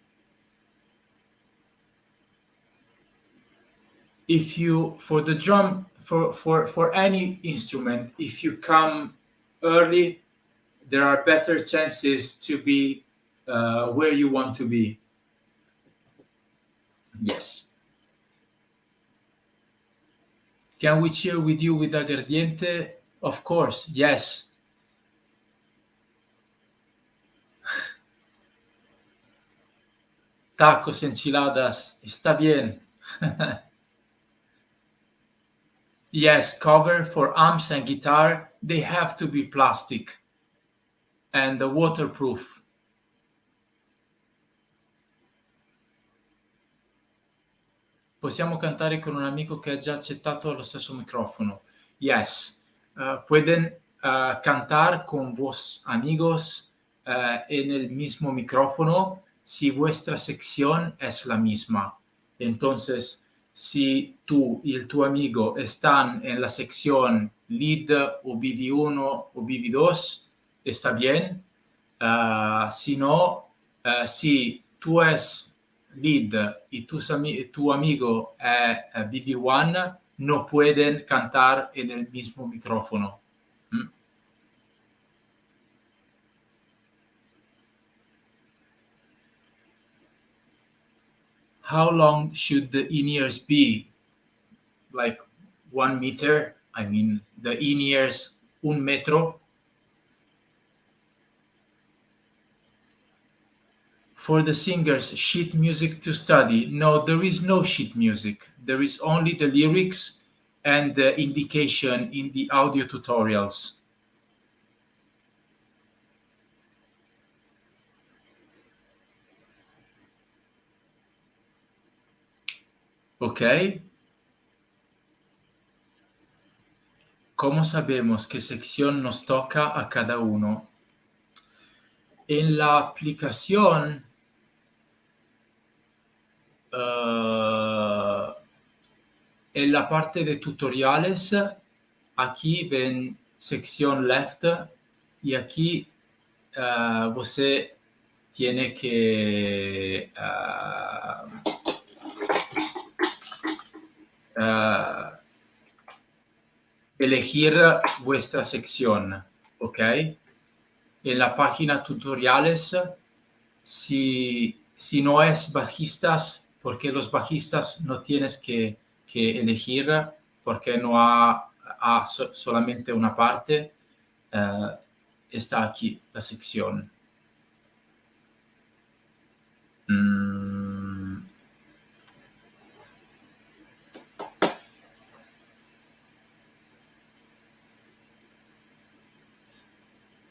If you, for the drum, for any instrument, if you come early, there are better chances to be where you want to be. Yes. Can we cheer with you with aguardiente? Of course, yes. Tacos, enchiladas, está bien. Yes, cover for amps and guitar, they have to be plastic and waterproof. Possiamo cantare con un amico che ha già accettato lo stesso microfono. Yes, pueden cantar con vos amigos en el mismo micrófono si vuestra sección es la misma. Entonces, si tú y el tu amigo están en la sección lead o BD1 o BD2, está bien. Si no, si tú es lead y tu amigo es BD1, no pueden cantar en el mismo micrófono. ¿Mm? How long should the in-ears be? Like 1 meter? I mean, the in-ears 1 metro. For the singers, sheet music to study. No, there is no sheet music. There is only the lyrics and the indication in the audio tutorials. ¿Ok? ¿Cómo sabemos qué sección nos toca a cada uno? En la aplicación, en la parte de tutoriales, aquí ven sección left y aquí você tiene que elegir vuestra sección, ¿ok? En la página tutoriales, si no es bajistas, porque los bajistas no tienes que elegir, porque no ha solamente una parte, está aquí la sección.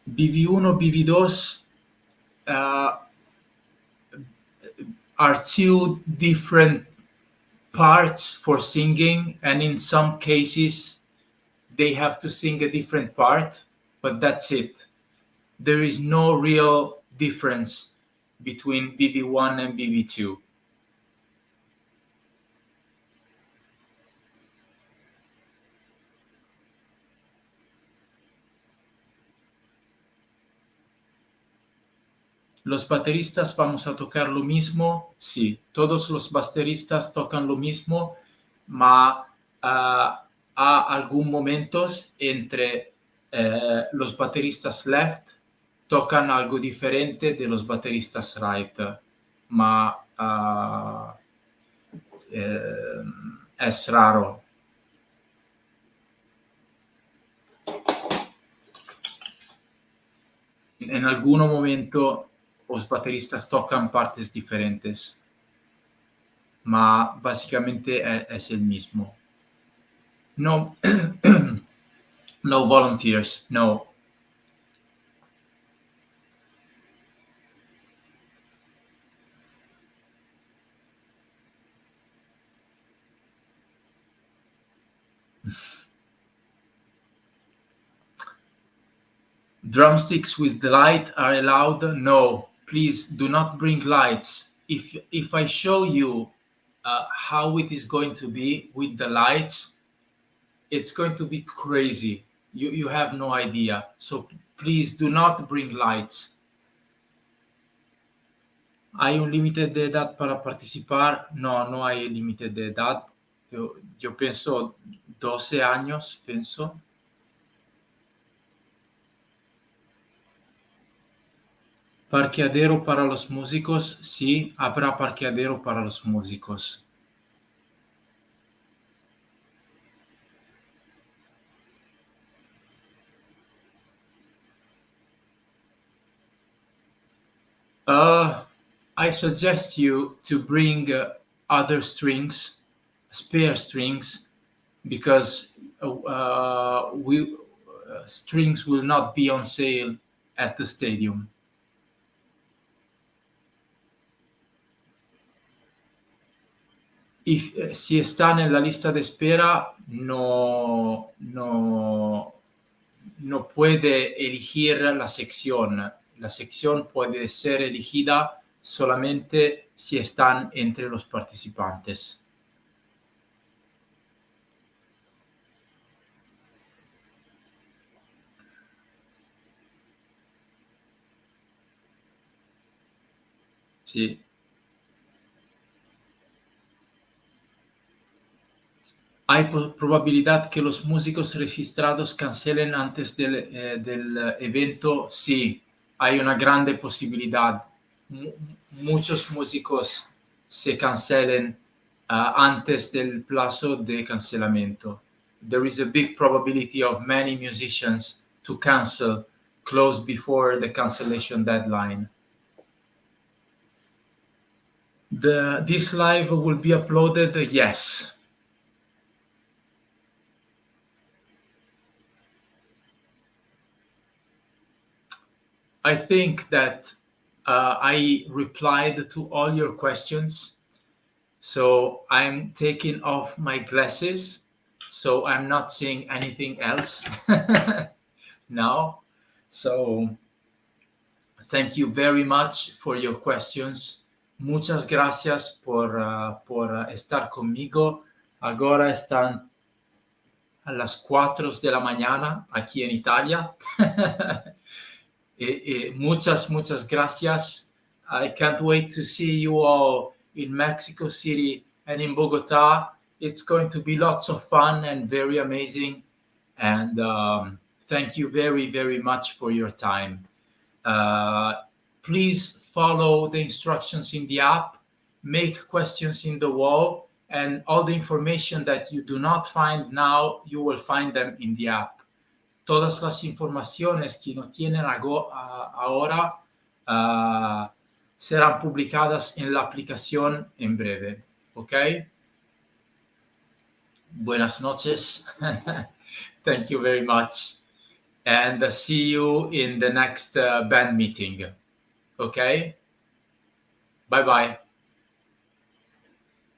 BV1, BV2 are two different parts for singing, and in some cases they have to sing a different part, but that's it. There is no real difference between BB1 and BB2. ¿Los bateristas vamos a tocar lo mismo? Sí, todos los bateristas tocan lo mismo, ma a algún momentos entre los bateristas left tocan algo diferente de los bateristas right, ma es raro. En algún momento los bateristas tocan partes diferentes, ma básicamente es el mismo. No, no volunteers, no. Drumsticks with the light are allowed? No, please do not bring lights. If I show you how it is going to be with the lights, it's going to be crazy. You have no idea. So please do not bring lights. ¿Hay un límite de edad para participar? No, no hay límite de edad. Yo pienso 12 años, pienso. Parqueadero para los músicos, sí, habrá parqueadero para los músicos. I suggest you to bring other strings, spare strings, because strings will not be on sale at the stadium. Si está nella lista de espera, no puede elegir la sección. La sección puede ser elegida solamente si están entre los participantes. Sí. Hay probabilidad que los músicos registrados cancelen antes del evento. Sí, hay una grande posibilidad. Muchos músicos se cancelen antes del plazo de cancelamiento. There is a big probability of many musicians to cancel close before the cancellation deadline. This live will be uploaded, yes. I think that I replied to all your questions. So I'm taking off my glasses, so I'm not seeing anything else now. So thank you very much for your questions. Muchas gracias por estar conmigo. Ahora están a las 4 de la mañana aquí en Italia. Muchas gracias. I can't wait to see you all in Mexico City and in Bogota. It's going to be lots of fun and very amazing. And thank you very, very much for your time. Please follow the instructions in the app, make questions in the wall, and all the information that you do not find now, you will find them in the app. Todas las informaciones que no tienen ahora serán publicadas en la aplicación en breve. ¿Ok? Buenas noches. Thank you very much. And see you in the next band meeting. Okay? Bye-bye.